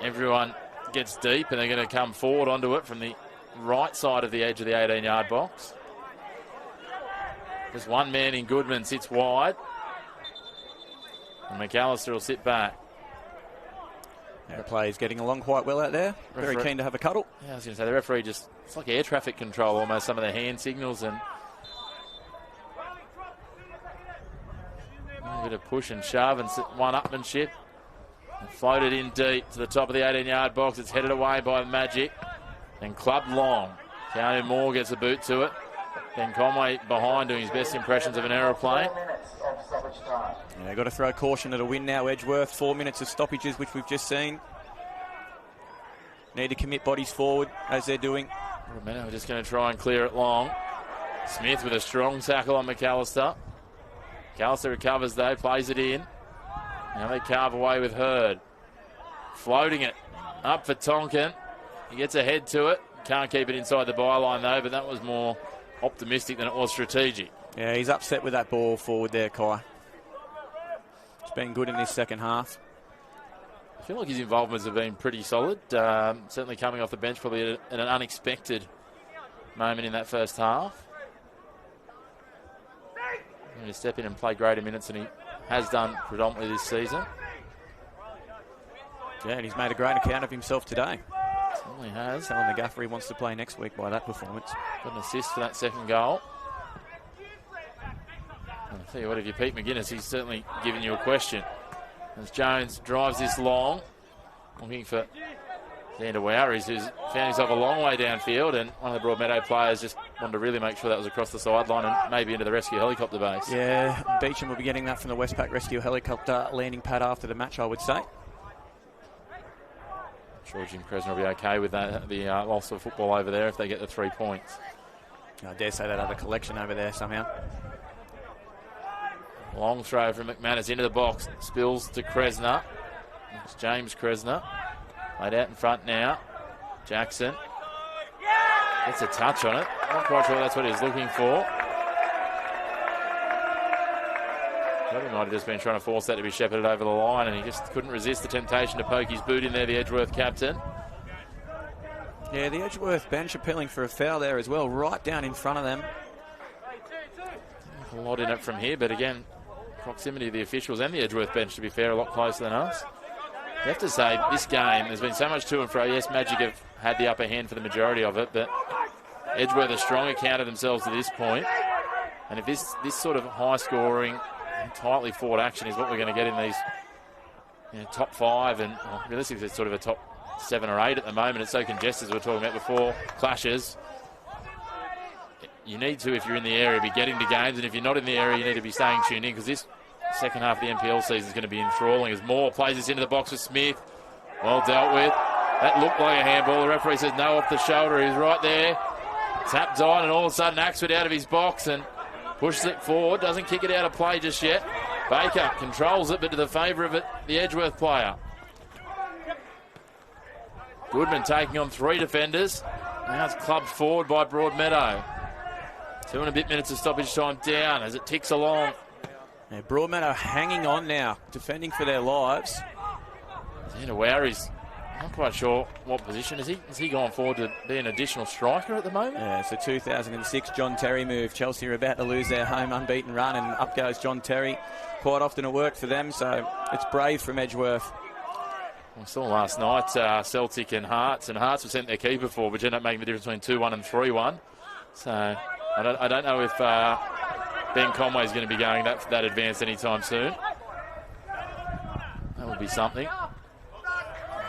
Everyone gets deep, and they're going to come forward onto it from the right side of the edge of the 18-yard box. Just one man in Goodman sits wide. And McAllister will sit back. The player's getting along quite well out there. Very keen to have a cuddle. Yeah, I was going to say, the referee just... It's like air traffic control almost, some of the hand signals and... A bit of push and shove and one-upmanship. And floated in deep to the top of the 18-yard box. It's headed away by Magic. And clubbed long. Keanu Moore gets a boot to it. Ben Conway behind doing his best impressions of an aeroplane. Yeah, got to throw caution at a win now, Edgeworth. 4 minutes of stoppages, which we've just seen. Need to commit bodies forward, as they're doing. Broadmeadow just going to try and clear it long. Smith with a strong tackle on McAllister. McAllister recovers, though, plays it in. Now they carve away with Hurd. Floating it up for Tonkin. He gets ahead to it. Can't keep it inside the byline though, but that was more optimistic than it was strategic. Yeah, he's upset with that ball forward there, Kai. It's been good in this second half. I feel like his involvements have been pretty solid. Certainly coming off the bench, probably at an unexpected moment in that first half. Going to step in and play greater minutes than he has done predominantly this season. Yeah, and he's made a great account of himself today. Certainly has. Telling the gaffer he wants to play next week by that performance. Got an assist for that second goal. And I'll tell you what, if you're Pete McGuinness, he's certainly giving you a question. As Jones drives this long, looking for Xander Wowries, who's found himself a long way downfield, and one of the Broadmeadow players just wanted to really make sure that was across the sideline and maybe into the rescue helicopter base. Yeah, Beecham will be getting that from the Westpac Rescue Helicopter landing pad after the match, I would say. I'm sure Jim Cresner will be okay with that, the loss of football over there if they get the 3 points. I dare say they'd have a collection over there somehow. Long throw from McManus into the box. Spills to Cresner. It's James Cresner. Laid out in front now. Jackson. Gets a touch on it. Not quite sure that's what he was looking for. He might have just been trying to force that to be shepherded over the line, and he just couldn't resist the temptation to poke his boot in there, the Edgeworth captain. Yeah, the Edgeworth bench appealing for a foul there as well, right down in front of them. A lot in it from here, but again, proximity of the officials and the Edgeworth bench, to be fair, a lot closer than us. You have to say, this game, there's been so much to and fro. Yes, Magic have had the upper hand for the majority of it, but Edgeworth a strong account of themselves to this point. And if this sort of high-scoring, tightly fought action is what we're going to get in these top 5, and realistically it's sort of a top 7 or 8 at the moment. It's so congested, as we were talking about before, clashes. You need to, if you're in the area, be getting to games, and if you're not in the area, you need to be staying tuned in, because this second half of the NPL season is going to be enthralling as Moore plays this into the box with Smith. Well dealt with. That looked like a handball. The referee says no, off the shoulder. He's right there. Tapped on, and all of a sudden Axford out of his box and pushes it forward. Doesn't kick it out of play just yet. Baker controls it, but to the favour of it, the Edgeworth player. Goodman taking on 3 defenders. Now it's clubbed forward by Broadmeadow. 2 and a bit minutes of stoppage time down as it ticks along. Yeah, Broadmeadow hanging on now, defending for their lives. Xander Wowries, not quite sure what position. Is he gone forward to be an additional striker at the moment? Yeah, it's a 2006 John Terry move. Chelsea are about to lose their home unbeaten run, and up goes John Terry. Quite often it worked for them, so it's brave from Edgeworth. We saw last night Celtic and Hearts have sent their keeper forward, which ended up making the difference between 2-1 and 3-1. So I don't know if Ben Conway's going to be going that advanced anytime soon. That would be something.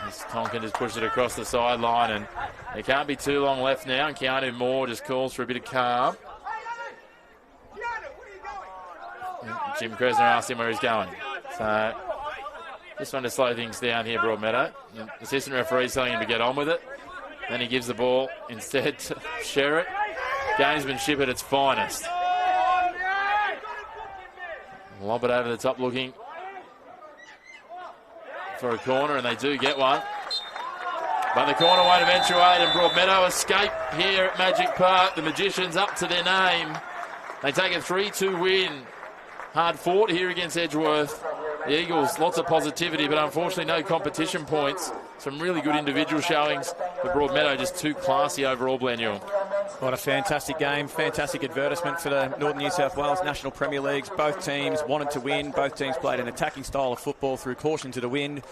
As Tonkin just pushed it across the sideline, and there can't be too long left now, and Keanu Moore just calls for a bit of calm. And Jim Cresner asked him where he's going. So just wanted to slow things down here, Broadmeadow. The assistant referee's telling him to get on with it. Then he gives the ball instead to Sherritt. Gamesmanship at its finest. Lob it over the top looking for a corner, and they do get one. But the corner won't eventuate, and Broadmeadow escape here at Magic Park. The Magicians up to their name. They take a 3-2 win. Hard fought here against Edgeworth. The Eagles, lots of positivity, but unfortunately no competition points. Some really good individual showings, but Broadmeadow just too classy overall, Blanuel. What a fantastic game, fantastic advertisement for the Northern New South Wales National Premier Leagues. Both teams wanted to win. Both teams played an attacking style of football through caution to the wind.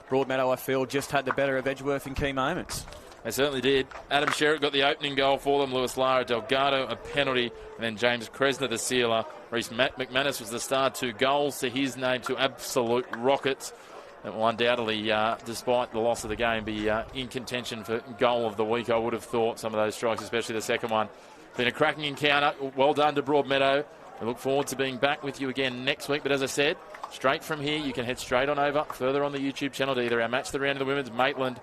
Broadmeadow, I feel, just had the better of Edgeworth in key moments. They certainly did. Adam Sherritt got the opening goal for them. Lewis Lara Delgado, a penalty, and then James Cresner, the sealer. Reece McManus was the star. 2 goals to his name, 2 absolute rockets. That will undoubtedly, despite the loss of the game, be in contention for goal of the week, I would have thought. Some of those strikes, especially the second one. Been a cracking encounter. Well done to Broadmeadow. We look forward to being back with you again next week. But as I said, straight from here, you can head straight on over, further on the YouTube channel to either our Match the Round of the Women's Maitland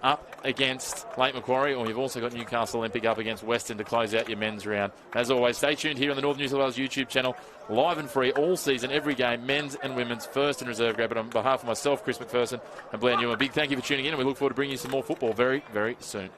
up against Lake Macquarie, or you've also got Newcastle Olympic up against Western to close out your men's round. As always, stay tuned here on the Northern New South Wales YouTube channel, live and free all season, every game, men's and women's, first and reserve grade. But on behalf of myself, Chris McPherson, and Blair Newman, a big thank you for tuning in, and we look forward to bringing you some more football very, very soon.